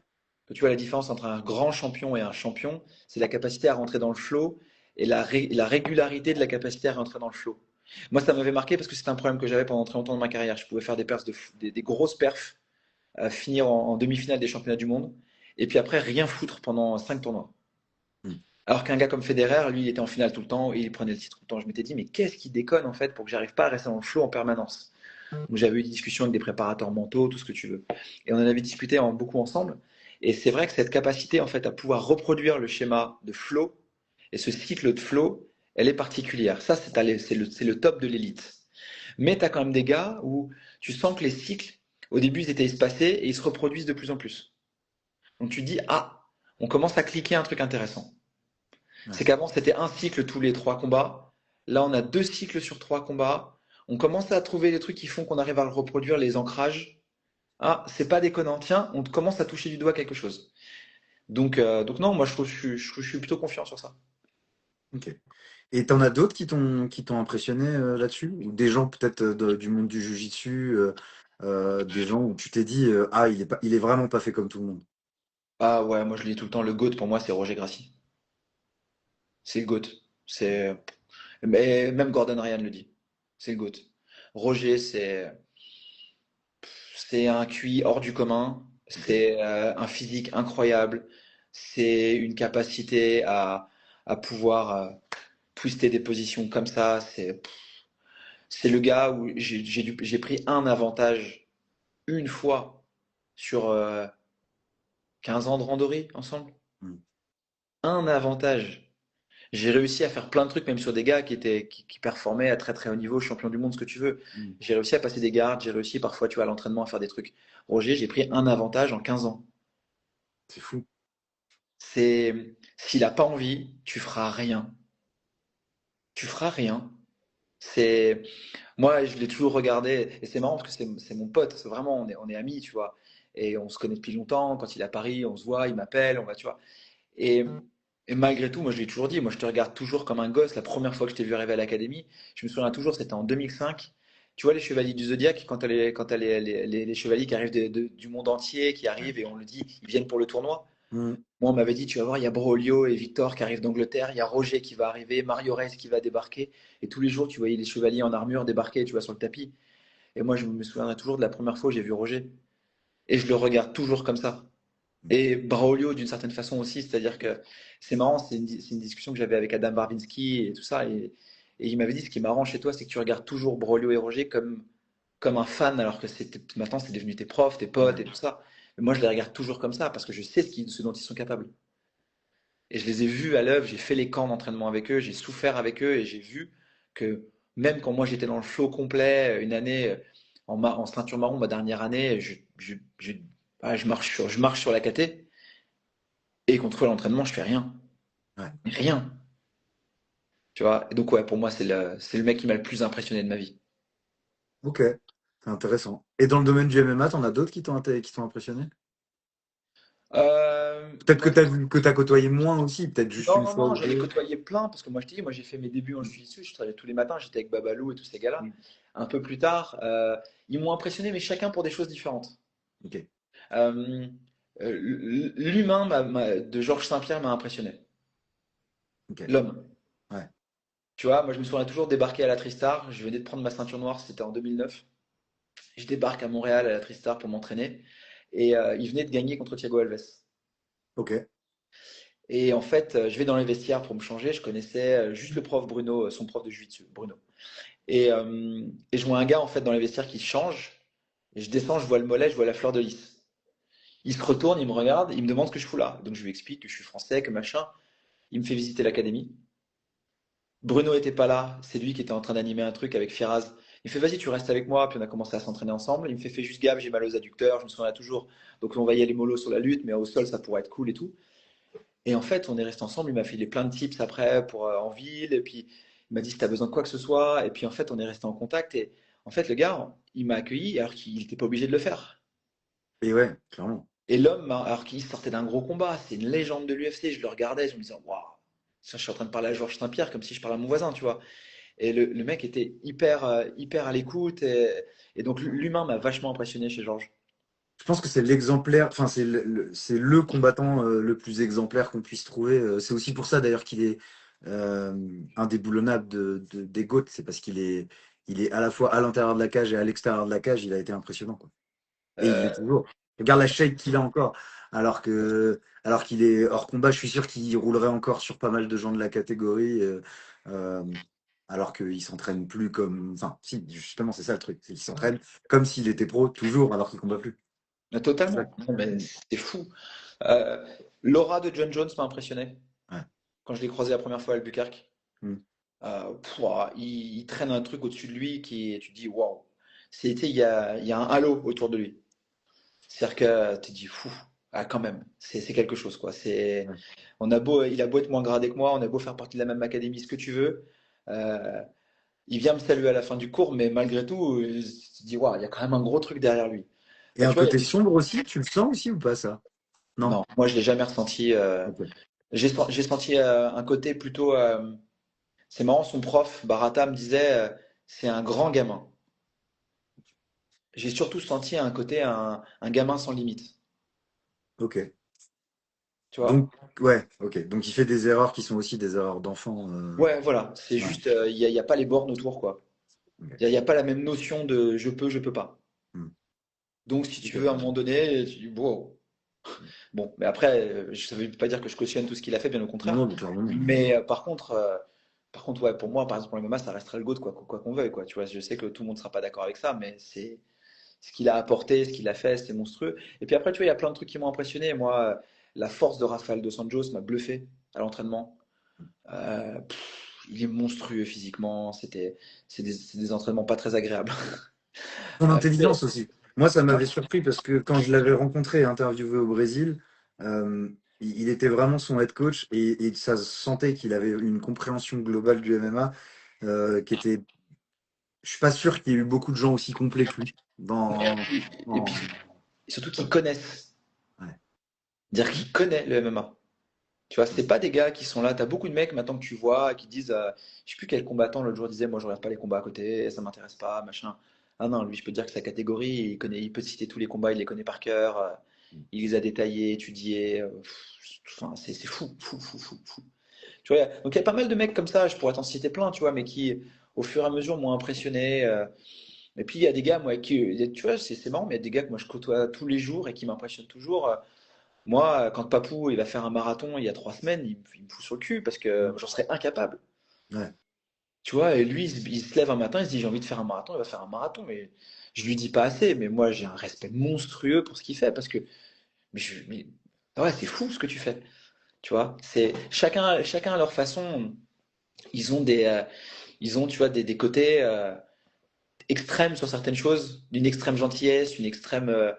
Que tu vois, la différence entre un grand champion et un champion, c'est la capacité à rentrer dans le flow et la régularité de la capacité à rentrer dans le flow. Moi, ça m'avait marqué parce que c'était un problème que j'avais pendant très longtemps de ma carrière. Je pouvais faire des perfs des grosses perfs, finir en demi-finale des championnats du monde, et puis après rien foutre pendant 5 tournois. Hmm. Alors qu'un gars comme Federer, lui, il était en finale tout le temps et il prenait le titre tout le temps. Je m'étais dit, mais qu'est-ce qui déconne en fait pour que j'arrive pas à rester dans le flow en permanence? Donc j'avais eu des discussions avec des préparateurs mentaux, tout ce que tu veux. Et on en avait discuté beaucoup ensemble. Et c'est vrai que cette capacité en fait à pouvoir reproduire le schéma de flow et ce cycle de flow, elle est particulière. Ça, c'est le top de l'élite. Mais tu as quand même des gars où tu sens que les cycles, au début, ils étaient espacés et ils se reproduisent de plus en plus. Donc tu te dis, ah, on commence à cliquer un truc intéressant. Ouais. C'est qu'avant, c'était un cycle tous les 3 combats. Là, on a 2 cycles sur 3 combats. On commence à trouver des trucs qui font qu'on arrive à le reproduire, les ancrages. Ah, c'est pas déconnant. Tiens, on commence à toucher du doigt quelque chose. Donc non, moi je suis plutôt confiant sur ça. Ok. Et t'en as d'autres qui t'ont impressionné là-dessus? Ou des gens peut-être du monde du jujitsu, des gens où tu t'es dit ah il est vraiment pas fait comme tout le monde. Ah ouais, moi je le dis tout le temps, le GOAT pour moi c'est Roger Gracie. C'est le GOAT. C'est Mais même Gordon Ryan le dit. C'est le GOAT. Roger, c'est un QI hors du commun, Ok. c'est un physique incroyable, c'est une capacité à pouvoir twister des positions comme ça. C'est le gars où j'ai pris un avantage une fois sur 15 ans de randonnée ensemble. Hmm. Un avantage. J'ai réussi à faire plein de trucs, même sur des gars qui performaient à très très haut niveau, champion du monde, ce que tu veux. Hmm. J'ai réussi à passer des gardes, j'ai réussi parfois, tu vois, à l'entraînement à faire des trucs. Roger, j'ai pris un avantage en 15 ans. C'est fou. S'il a pas envie, tu feras rien. Tu feras rien. C'est, Moi, je l'ai toujours regardé, et c'est marrant parce que c'est mon pote, c'est vraiment, on est amis, tu vois. Et on se connaît depuis longtemps. Quand il est à Paris, on se voit, il m'appelle, on va, tu vois. Et, et malgré tout, moi je lui ai toujours dit, moi je te regarde toujours comme un gosse. La première fois que je t'ai vu arriver à l'académie, je me souviens toujours, c'était en 2005. Tu vois les chevaliers du Zodiaque, quand t'as les chevaliers qui arrivent du monde entier, qui Ouais. arrivent et on le dit, ils viennent pour le tournoi. Hmm. Moi on m'avait dit, tu vas voir, il y a Broglio et Victor qui arrivent d'Angleterre, il y a Roger qui va arriver, Mario Rez qui va débarquer. Et tous les jours, tu voyais les chevaliers en armure débarquer, tu vois, sur le tapis. Et moi je me souviendrai toujours de la première fois où j'ai vu Roger. Et je le regarde toujours comme ça. Et Braulio d'une certaine façon aussi, c'est-à-dire que c'est marrant, c'est une discussion que j'avais avec Adam Barvinsky et tout ça, et il m'avait dit ce qui est marrant chez toi, c'est que tu regardes toujours Braulio et Roger comme un fan, alors que maintenant c'est devenu tes profs, tes potes Ouais. et tout ça. Mais moi je les regarde toujours comme ça parce que je sais ce dont ils sont capables. Et je les ai vus à l'œuvre, j'ai fait les camps d'entraînement avec eux, j'ai souffert avec eux et j'ai vu que même quand moi j'étais dans le flow complet, une année en ceinture marron, ma dernière année, je marche sur la KT. Et contre l'entraînement, je fais rien. Ouais. Rien. Tu vois? Et donc, ouais, pour moi, c'est le mec qui m'a le plus impressionné de ma vie. Ok. C'est intéressant. Et dans le domaine du MMA, t'en as d'autres qui t'ont impressionné? Peut-être que Moi, t'as côtoyé moins aussi, peut-être juste non, une non, fois non, ou j'en ai deux. côtoyé plein parce que moi, je t'ai dit, moi, j'ai fait mes débuts en jiu-jitsu. Je travaillais tous les matins, j'étais avec Babalou et tous ces gars-là. Hmm. Un peu plus tard, ils m'ont impressionné, mais chacun pour des choses différentes. Ok. Euh, L'humain de Georges Saint-Pierre m'a impressionné. Ok. L'homme. Ouais. Tu vois, moi je me souviens toujours débarquer à la Tristar. Je venais de prendre ma ceinture noire, c'était en 2009. Je débarque à Montréal à la Tristar pour m'entraîner. Et il venait de gagner contre Thiago Alves. Ok. Et en fait, je vais dans les vestiaires pour me changer. Je connaissais juste le prof Bruno, son prof de jiu-jitsu, Bruno. Et je vois un gars en fait dans les vestiaires qui se change. Et je descends, je vois le mollet, je vois la fleur de lys. Il se retourne, il me regarde, il me demande ce que je fous là. Donc je lui explique que je suis français, que machin. Il me fait visiter l'académie. Bruno était pas là, c'est lui qui était en train d'animer un truc avec Firaz. Il fait vas-y, tu restes avec moi, puis on a commencé à s'entraîner ensemble. Il me fait fais juste gaffe, j'ai mal aux adducteurs, je me souviens toujours. Donc on va y aller mollo sur la lutte, mais au sol ça pourrait être cool et tout. Et en fait, on est resté ensemble, il m'a filé plein de tips après pour en ville, et puis il m'a dit si tu as besoin de quoi que ce soit. Et puis en fait, on est resté en contact. Et en fait, le gars, il m'a accueilli alors qu'il n'était pas obligé de le faire. Et ouais, clairement. Et l'homme, alors qu'il sortait d'un gros combat, c'est une légende de l'UFC, je le regardais, je me disais, waouh, ça, je suis en train de parler à Georges Saint-Pierre comme si je parlais à mon voisin, tu vois. Et le mec était hyper à l'écoute. Et donc l'humain m'a vachement impressionné chez Georges. Je pense que c'est l'exemplaire, enfin c'est le combattant le plus exemplaire qu'on puisse trouver. C'est aussi pour ça d'ailleurs qu'il est indéboulonnable des GOAT. C'est parce il est à la fois à l'intérieur de la cage et à l'extérieur de la cage. Il a été impressionnant, quoi. Et il Euh, l'est toujours. Regarde la shape qu'il a encore. Alors qu'il est hors combat, je suis sûr qu'il roulerait encore sur pas mal de gens de la catégorie. Euh, alors qu'il s'entraîne plus comme. Enfin, si, justement, c'est ça le truc. C'est qu'il s'entraîne comme s'il était pro toujours, alors qu'il combat plus. C'est ça. totalement. Non, mais Mm. c'est fou. Euh, L'aura de John Jones m'a impressionné Ouais. quand je l'ai croisé la première fois à Albuquerque. Mm. Il traîne un truc au-dessus de lui tu te dis waouh. Il y a un halo autour de lui. C'est-à-dire que tu te dis fou. Ah, quand même, c'est quelque chose quoi. Ouais. Il a beau être moins gradé que moi, on a beau faire partie de la même académie, ce que tu veux. Euh, il vient me saluer à la fin du cours, mais malgré tout, tu te dis waouh, il y a quand même un gros truc derrière lui. Et un Tu vois, il y a côté des choses. sombre aussi, tu le sens aussi ou pas ça? Non? Non, moi je l'ai jamais ressenti. Ok. J'ai senti un côté plutôt. C'est marrant, son prof, Barata, me disait c'est un grand gamin. J'ai surtout senti un côté un gamin sans limite. Ok. Tu Donc, vois? ouais, ok. Donc il fait des erreurs qui sont aussi des erreurs d'enfant. Ouais, voilà. C'est Ouais. juste, il y a pas les bornes autour, quoi. Ok. Il y a pas la même notion de je peux pas. Mm. Donc, si tu Ok. veux, à un moment donné, tu dis, bon. Bon, mais après, ça veut pas dire que je cautionne tout ce qu'il a fait, bien au Non, contraire. non, mais clairement. Non. Mais par contre, ouais, pour moi, par exemple, pour le MMA, ça restera le GOAT, quoi qu'on veuille, quoi. Tu vois, je sais que tout le monde sera pas d'accord avec ça, mais c'est ce qu'il a apporté, ce qu'il a fait, c'est monstrueux. Et puis après, tu vois, il y a plein de trucs qui m'ont impressionné. Moi, la force de Rafael dos Anjos m'a bluffé à l'entraînement. Il est monstrueux physiquement. C'est des entraînements pas très agréables. Son Euh, intelligence aussi. Moi, ça m'avait surpris parce que quand je l'avais rencontré et interviewé au Brésil, il était vraiment son head coach et ça se sentait qu'il avait une compréhension globale du MMA qui était. Je suis pas sûr qu'il y ait eu beaucoup de gens aussi complets que lui. et puis En- surtout qu'ils connaissent. ouais. Dire qu'ils connaissent le MMA. Tu vois, c'est pas des gars qui sont là. T'as beaucoup de mecs maintenant que tu vois qui disent, je sais plus quel combattant l'autre jour disait, moi je regarde pas les combats à côté, ça m'intéresse pas, machin. Ah non, lui je peux te dire que sa catégorie, il peut te citer tous les combats, il les connaît par cœur, il les a détaillés, étudiés. Enfin, c'est fou. Tu vois, donc il y a pas mal de mecs comme ça, je pourrais t'en citer plein, tu vois, mais qui au fur et à mesure m'ont impressionné. Et puis il y a des gars, moi, tu vois, c'est marrant, mais il y a des gars que moi je côtoie tous les jours et qui m'impressionnent toujours. Moi, quand Papou il va faire un marathon il y a 3 semaines, il me fout sur le cul parce que j'en serais incapable. Ouais. Tu vois, et lui, il se lève un matin, il se dit j'ai envie de faire un marathon, il va faire un marathon. Mais je lui dis pas assez, mais moi j'ai un respect monstrueux pour ce qu'il fait parce que mais ouais, c'est fou ce que tu fais. Tu vois, c'est chacun à leur façon. Ils ont tu vois, des côtés extrêmes sur certaines choses, d'une extrême gentillesse, un extrême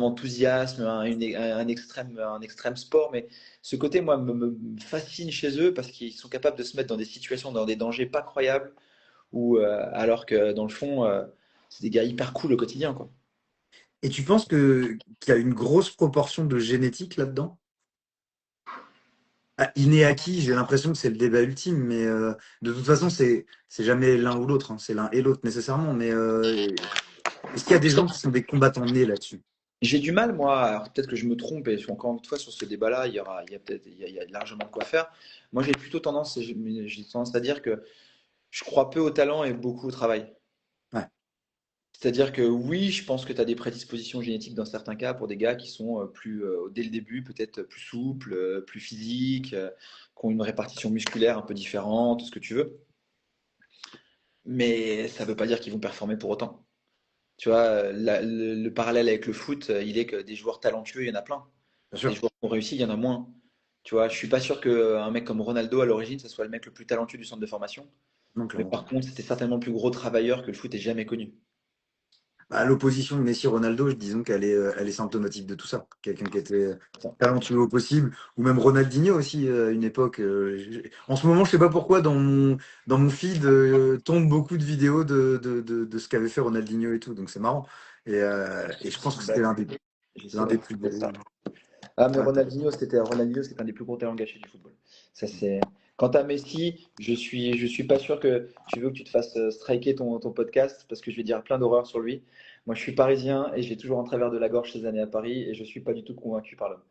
enthousiasme, un extrême sport. Mais ce côté, moi, me fascine chez eux parce qu'ils sont capables de se mettre dans des situations, dans des dangers pas croyables, alors que dans le fond, c'est des gars hyper cool au quotidien, quoi. Et tu penses qu'il y a une grosse proportion de génétique là-dedans? Ah, inné acquis, j'ai l'impression que c'est le débat ultime, mais de toute façon, c'est jamais l'un ou l'autre, hein, c'est l'un et l'autre nécessairement. Mais est-ce qu'il y a des gens qui sont des combattants nés là-dessus? J'ai du mal, moi, alors peut-être que je me trompe, et encore une fois, sur ce débat-là, il y a peut-être, il y a largement de quoi faire. Moi, j'ai plutôt tendance, j'ai tendance à dire que je crois peu au talent et beaucoup au travail. Ouais, C'est-à-dire que oui, je pense que tu as des prédispositions génétiques dans certains cas pour des gars qui sont plus, dès le début, peut-être plus souples, plus physiques, qui ont une répartition musculaire un peu différente, ce que tu veux. Mais ça ne veut pas dire qu'ils vont performer pour autant. Tu vois, le parallèle avec le foot, il est que des joueurs talentueux, il y en a plein. bien Des sûr. joueurs qui ont réussi, il y en a moins. Tu vois, je suis pas sûr qu'un mec comme Ronaldo, à l'origine, ça soit le mec le plus talentueux du centre de formation. Non, Mais clairement par pas. contre, c'était certainement le plus gros travailleur que le foot ait jamais connu. Bah, l'opposition de Messi-Ronaldo, disons elle est symptomatique de tout ça. Quelqu'un qui était talentueux au possible, ou même Ronaldinho aussi, à une époque. En ce moment, je sais pas pourquoi, dans mon feed, tombent beaucoup de vidéos de ce qu'avait fait Ronaldinho et tout, donc c'est marrant. Et je pense que c'était J'essaie l'un de des plus. retrouver ça. Ah, mais Ouais. Ronaldinho, c'est un des plus gros talents gâchés du football. Ça, c'est... Quant à Messi, je suis pas sûr que tu veux que tu te fasses striker ton podcast parce que je vais dire plein d'horreurs sur lui. Moi, je suis parisien et j'ai toujours un travers de la gorge ces années à Paris et je suis pas du tout convaincu par l'homme.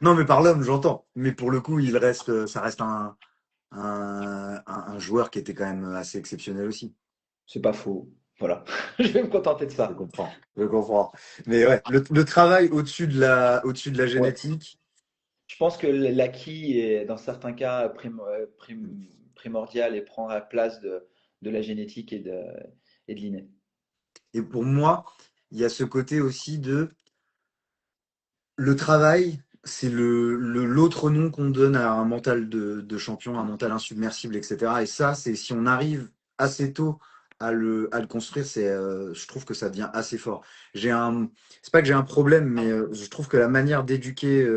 Non, mais par l'homme, j'entends. Mais pour le coup, ça reste un joueur qui était quand même assez exceptionnel aussi. C'est pas faux. Voilà. Je vais me contenter de Je ça. comprends. Je comprends. Mais ouais, le travail au-dessus de la Ouais. génétique. Je pense que l'acquis est, dans certains cas, primordial et prend la place de la génétique et de l'inné. Et pour moi, il y a ce côté aussi de le travail, c'est l'autre nom qu'on donne à un mental de champion, un mental insubmersible, etc. Et ça, c'est si on arrive assez tôt à le construire, je trouve que ça devient assez fort. C'est pas que j'ai un problème, mais je trouve que la manière d'éduquer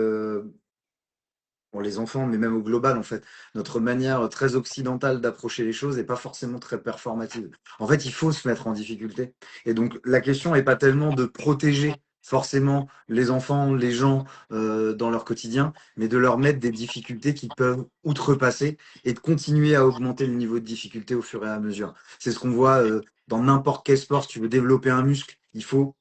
pour les enfants, mais même au global, en fait, notre manière très occidentale d'approcher les choses n'est pas forcément très performative. En fait, il faut se mettre en difficulté. Et donc, la question n'est pas tellement de protéger forcément les enfants, les gens dans leur quotidien, mais de leur mettre des difficultés qu'ils peuvent outrepasser et de continuer à augmenter le niveau de difficulté au fur et à mesure. C'est ce qu'on voit dans n'importe quel sport. Si tu veux développer un muscle, il faut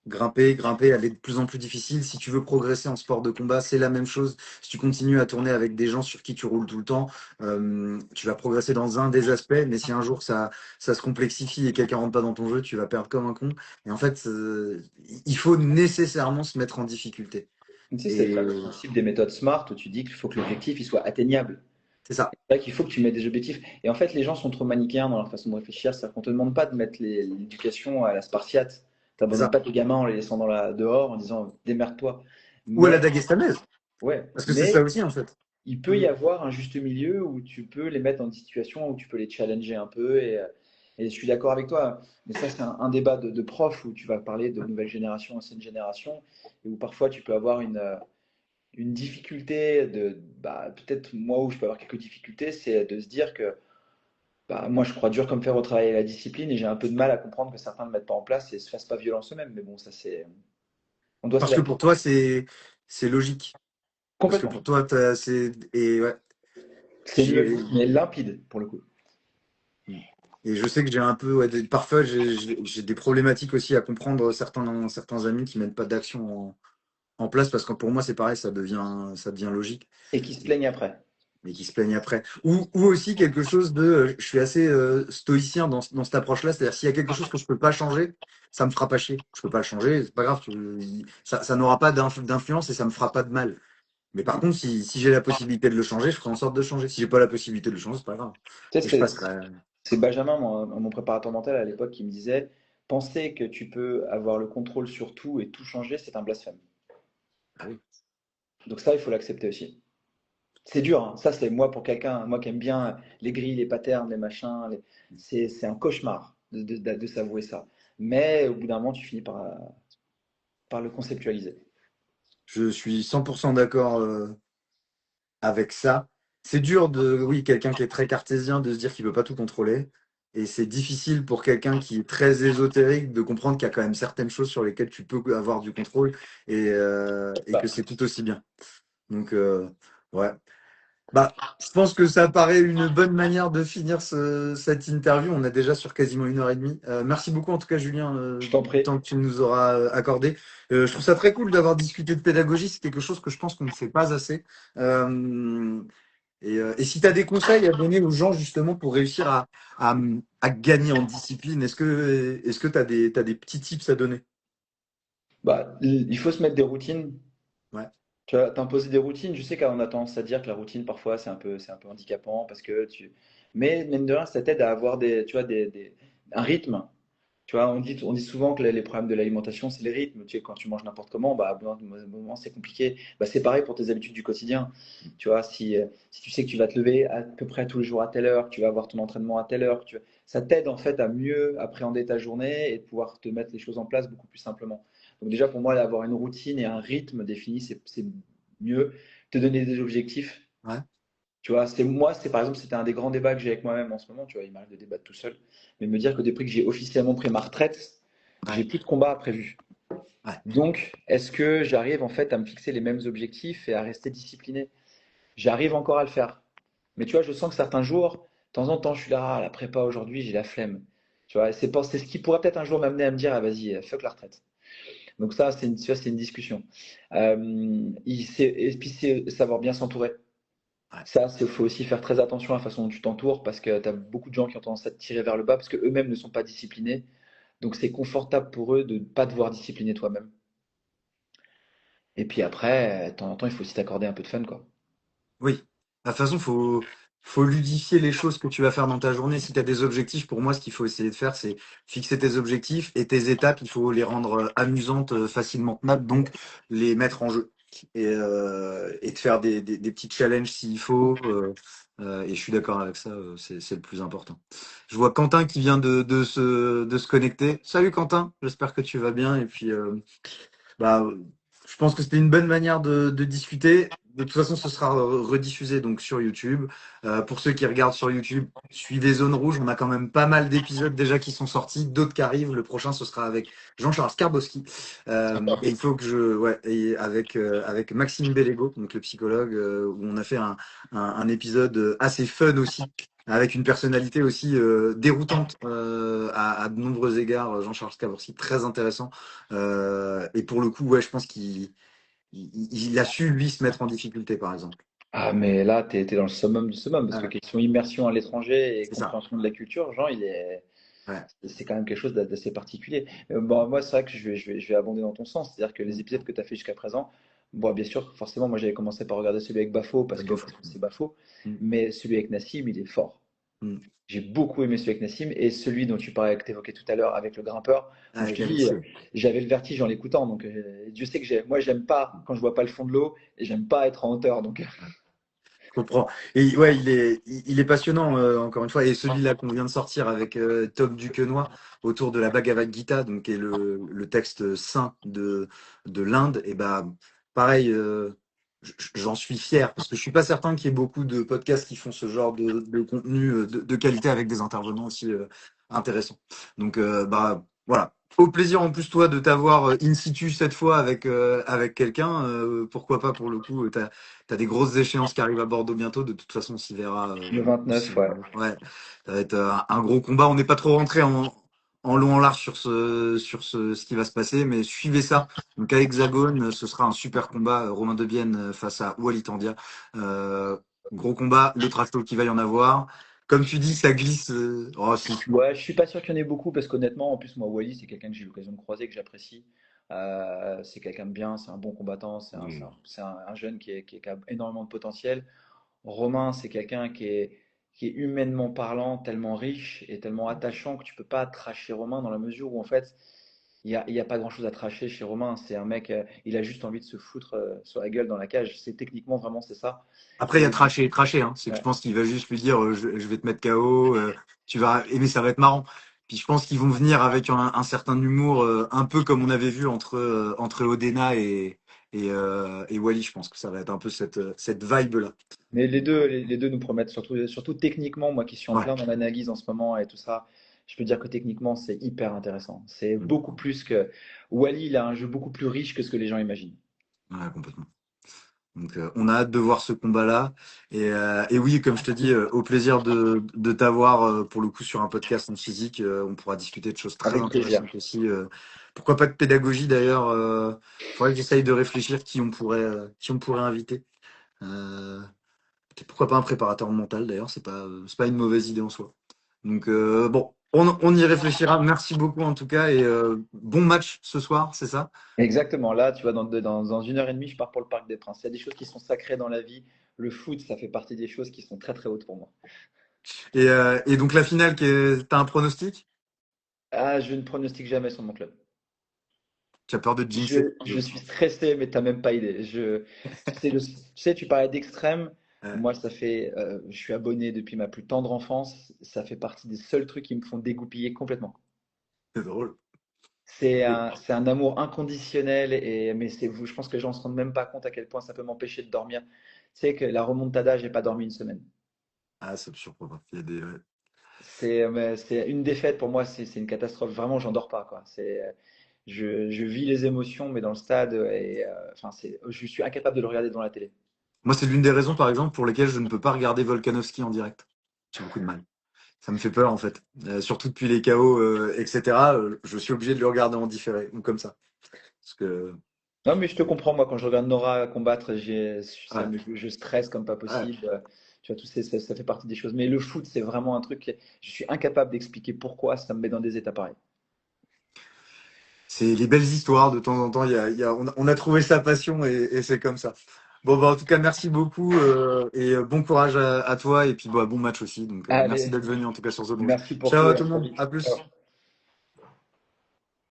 grimper, grimper, aller de plus en plus difficile. Si tu veux progresser en sport de combat, c'est la même chose. Si tu continues à tourner avec des gens sur qui tu roules tout le temps, tu vas progresser dans un des aspects, mais si un jour ça se complexifie et quelqu'un rentre pas dans ton jeu, tu vas perdre comme un con. Et en fait, il faut nécessairement se mettre en difficulté. Tu sais, c'est le Et fameux principe des méthodes SMART où tu dis qu'il faut que l'objectif il soit atteignable. c'est ça, C'est vrai qu'il faut que tu mettes des objectifs. Et en fait, les gens sont trop manichéens dans leur façon de réfléchir. C'est-à-dire qu'on ne te demande pas de mettre l'éducation à la Spartiate. Tu c'est n'abandonnes ça. pas tes gamins en les laissant dehors en disant démerde-toi. Ou à la Mais, Dagestanaise, ouais, parce que c'est mais ça aussi en fait. il peut y Mm. avoir un juste milieu où tu peux les mettre dans des situations où tu peux les challenger un peu. Et je suis d'accord avec toi. Mais ça, c'est un débat de prof où tu vas parler de nouvelle génération, ancienne génération, et où parfois tu peux avoir une difficulté bah, peut-être moi où je peux avoir quelques difficultés, c'est de se dire que bah, moi je crois dur comme fer au travail et à la discipline et j'ai un peu de mal à comprendre que certains ne le mettent pas en place et se fassent pas violence eux-mêmes. Mais bon, ça c'est, on doit Parce que s'adapter. pour toi, c'est logique. Parce que Complètement. pour toi, et ouais. C'est J'ai logique, mais limpide pour le coup. Et je sais que j'ai un peu, ouais, parfois j'ai des problématiques aussi à comprendre certains amis qui mettent pas d'action en place parce que pour moi c'est pareil, ça devient logique, Et qui se plaignent après. mais qui se plaignent après. Ou aussi quelque chose je suis assez stoïcien dans cette approche-là, c'est-à-dire s'il y a quelque chose que je peux pas changer, ça me fera pas chier. Je peux pas le changer, c'est pas grave, ça n'aura pas d'influence et ça me fera pas de mal. Mais par contre, si j'ai la possibilité de le changer, je ferai en sorte de le changer. Si j'ai pas la possibilité de le changer, c'est pas grave. Tu sais, Et je passerai. c'est Benjamin, mon préparateur mental à l'époque, qui me disait, penser que tu peux avoir le contrôle sur tout et tout changer, c'est un blasphème. Ah oui. Donc ça, il faut l'accepter aussi. C'est dur, hein. Ça, c'est moi pour quelqu'un, moi qui aime bien les grilles, les patterns, les machins, c'est un cauchemar de s'avouer ça. Mais au bout d'un moment, tu finis par le conceptualiser. Je suis 100% d'accord avec ça. C'est dur oui, quelqu'un qui est très cartésien de se dire qu'il ne peut pas tout contrôler. Et c'est difficile pour quelqu'un qui est très ésotérique de comprendre qu'il y a quand même certaines choses sur lesquelles tu peux avoir du contrôle et que Bah, c'est tout aussi bien. Donc, ouais. Bah, je pense que ça paraît une bonne manière de finir cette interview. On est déjà sur quasiment 1 heure et demie. Merci beaucoup en tout cas, Julien, Je t'en du prie. temps que tu nous auras accordé. Je trouve ça très cool d'avoir discuté de pédagogie. C'est quelque chose que je pense qu'on ne fait pas assez. Euh, et si tu as des conseils à donner aux gens justement pour réussir à, à gagner en discipline, est-ce que t'as des petits tips à donner? Bah, il faut se mettre des routines. Ouais, Tu vois, t'imposer des routines. Je sais qu'on a tendance à dire que la routine, parfois, c'est un peu handicapant parce que tu. Mais mine de rien, ça t'aide à avoir tu vois, un rythme. Tu vois, on dit souvent que les problèmes de l'alimentation, c'est les rythmes. Tu sais, quand tu manges n'importe comment, bah, à un moment, c'est compliqué. Bah, c'est pareil pour tes habitudes du quotidien. Tu vois, si tu sais que tu vas te lever à peu près tous les jours à telle heure, que tu vas avoir ton entraînement à telle heure, ça t'aide en fait à mieux appréhender ta journée et de pouvoir te mettre les choses en place beaucoup plus simplement. Donc déjà, pour moi, d'avoir une routine et un rythme défini, c'est mieux. Te donner des objectifs. ouais, Tu vois, c'est par exemple, c'était un des grands débats que j'ai avec moi-même en ce moment. Tu vois, il m'arrive de débattre tout seul, mais me dire que depuis que j'ai officiellement pris ma retraite, j'ai ouais, plus de combats prévus. ouais, Donc, est-ce que j'arrive en fait à me fixer les mêmes objectifs et à rester discipliné? J'arrive encore à le faire. Mais tu vois, je sens que certains jours, de temps en temps, je suis là, ah, la prépa aujourd'hui, j'ai la flemme. Tu vois, c'est ce qui pourrait peut-être un jour m'amener à me dire, ah vas-y, fuck la retraite. Donc ça, tu vois, c'est une discussion. Et puis c'est savoir bien s'entourer. ouais. Ça, il faut aussi faire très attention à la façon dont tu t'entoures parce que tu as beaucoup de gens qui ont tendance à te tirer vers le bas parce qu'eux-mêmes ne sont pas disciplinés. Donc c'est confortable pour eux de ne pas devoir discipliner toi-même. Et puis après, de temps en temps, il faut aussi t'accorder un peu de fun, quoi. Oui. De toute façon, faut ludifier les choses que tu vas faire dans ta journée. Si tu as des objectifs, pour moi, ce qu'il faut essayer de faire, c'est fixer tes objectifs et tes étapes, il faut les rendre amusantes, facilement tenables, donc les mettre en jeu. Et de faire des petits challenges s'il faut. Et je suis d'accord avec ça, c'est le plus important. Je vois Quentin qui vient de se connecter. Salut Quentin, j'espère que tu vas bien. Et puis, bah, je pense que c'était une bonne manière de discuter. De toute façon, ce sera rediffusé donc sur YouTube. Pour ceux qui regardent sur YouTube, suivez Zone Rouge. On a quand même pas mal d'épisodes déjà qui sont sortis, d'autres qui arrivent. Le prochain, ce sera avec Jean-Charles Skarbowski. Et il faut que ouais, et avec Maxime Bellego, donc le psychologue, où on a fait un épisode assez fun aussi. Avec une personnalité aussi déroutante à de nombreux égards, Jean-Charles Skarbowski, très intéressant. Et pour le coup, ouais, je pense qu'il a su, lui, se mettre en difficulté, par exemple. Ah, mais là, t'es dans le summum du summum parce que Ouais, question immersion à l'étranger et c'est ça. compréhension de la culture, Jean, Ouais. c'est quand même quelque chose d'assez particulier. Bon, moi, c'est vrai que je vais abonder dans ton sens. C'est-à-dire que les Mm. épisodes que tu as fait jusqu'à présent, bon, bien sûr, forcément, moi, j'avais commencé par regarder celui avec Bafo Avec Beaufort. parce que c'est Bafo. Mm. Mais celui avec Nassim, il est fort. Mm. J'ai beaucoup aimé celui avec Nassim et celui dont tu parlais, que tu évoquais tout à l'heure avec le grimpeur. Comme je Avec te dis, Alexis. j'avais le vertige en l'écoutant. Donc, Dieu sait que moi, j'aime pas quand je vois pas le fond de l'eau et j'aime pas être en hauteur. Donc, Je comprends. Et ouais, il est passionnant, encore une fois. Et celui-là qu'on vient de sortir avec Tom Duquesnoy autour de la Bhagavad Gita, donc qui est le texte saint de l'Inde, et bah pareil, j'en suis fier parce que je suis pas certain qu'il y ait beaucoup de podcasts qui font ce genre de contenu de qualité avec des intervenants aussi intéressants. Donc bah voilà. Au plaisir en plus toi de t'avoir in situ cette fois avec quelqu'un. Pourquoi pas pour le coup. T'as des grosses échéances qui arrivent à Bordeaux bientôt. De toute façon, le on s'y 29, ouais. verra. Ouais, ça va être un gros combat. On n'est pas trop rentré en long en large ce qui va se passer, mais suivez ça. Donc à Hexagone, ce sera un super combat. Romain Debienne face à Wally Tandia. Euh, Gros combat, le trash talk qu'il va y en avoir. Comme tu dis, ça glisse. Oh si. Ouais, je suis pas sûr qu'il y en ait beaucoup parce qu'honnêtement, en plus, moi, Wally, c'est quelqu'un que j'ai eu l'occasion de croiser, que j'apprécie. C'est quelqu'un de bien, c'est un bon combattant, un jeune qui a énormément de potentiel. Romain, c'est quelqu'un qui est humainement parlant, tellement riche et tellement attachant que tu peux pas tracher Romain dans la mesure où en fait, il y a pas grand-chose à tracher chez Romain. C'est un mec, il a juste envie de se foutre sur la gueule dans la cage. C'est techniquement vraiment c'est ça. Après, il y a Et traché et traché, hein. C'est que je ouais. pense qu'il va juste lui dire je vais te mettre KO, tu vas aimer, ça va être marrant. Puis je pense qu'ils vont venir avec un certain humour, un peu comme on avait vu entre Odena et Wally. Je pense que ça va être un peu cette vibe-là. Mais les deux nous promettent, surtout techniquement, moi qui suis en Ouais. plein dans l'analyse en ce moment et tout ça, je peux dire que techniquement, c'est hyper intéressant. C'est Mm. beaucoup plus que. Wally, il a un jeu beaucoup plus riche que ce que les gens imaginent. Ouais, complètement. Donc, on a hâte de voir ce combat-là. Et oui, comme je te dis, au plaisir de t'avoir pour le coup sur un podcast en physique. On pourra discuter de choses très Avec plaisir. intéressantes aussi. Pourquoi pas de pédagogie d'ailleurs. Faudrait que j'essaye de réfléchir qui on pourrait inviter. Euh, Pourquoi pas un préparateur mental d'ailleurs. C'est pas une mauvaise idée en soi. Donc bon, on y réfléchira. Merci beaucoup en tout cas et bon match ce soir, c'est ça? Exactement. Là, tu vois, dans 1 heure et demie, je pars pour le Parc des Princes. Il y a des choses qui sont sacrées dans la vie. Le foot, ça fait partie des choses qui sont très très hautes pour moi. Et donc la finale, t'as un pronostic? Ah, je ne pronostique jamais sur mon club. Tu as peur de jinxer? Je suis stressé, mais t'as même pas idée. Tu sais, tu parlais d'extrême. Ouais, Moi, je suis abonné depuis ma plus tendre enfance. Ça fait partie des seuls trucs qui me font dégoupiller complètement. c'est drôle. C'est un amour inconditionnel mais je pense que les gens se rendent même pas compte à quel point ça peut m'empêcher de dormir. Tu sais que la remontada, j'ai pas dormi une semaine. Ah, ça me surprend pas. Il y a des, ouais. C'est une défaite pour moi, c'est une catastrophe. Vraiment, j'en dors pas, quoi. Je vis les émotions, mais dans le stade, enfin, je suis incapable de le regarder devant la télé. Moi, c'est l'une des raisons, par exemple, pour lesquelles je ne peux pas regarder Volkanovski en direct. J'ai beaucoup de mal. Ça me fait peur, en fait. Surtout depuis les KO, etc. Je suis obligé de le regarder en différé, ou comme ça. Parce que, Non, mais je te comprends, moi, quand je regarde Nora combattre, ouais, je stresse comme pas ouais. possible. Tu vois, ça fait partie des choses. Mais le foot, c'est vraiment un truc, je suis incapable d'expliquer pourquoi ça me met dans des états pareils. C'est les belles histoires. De temps en temps, on a trouvé sa passion et c'est comme ça. Bon, bah, en tout cas, merci beaucoup et bon courage à toi et puis bah, bon match aussi. Donc, merci Allez, d'être venu en tout cas sur The Bronx. merci pour Ciao tout à et à tout le très monde. vite. À Ciao. plus.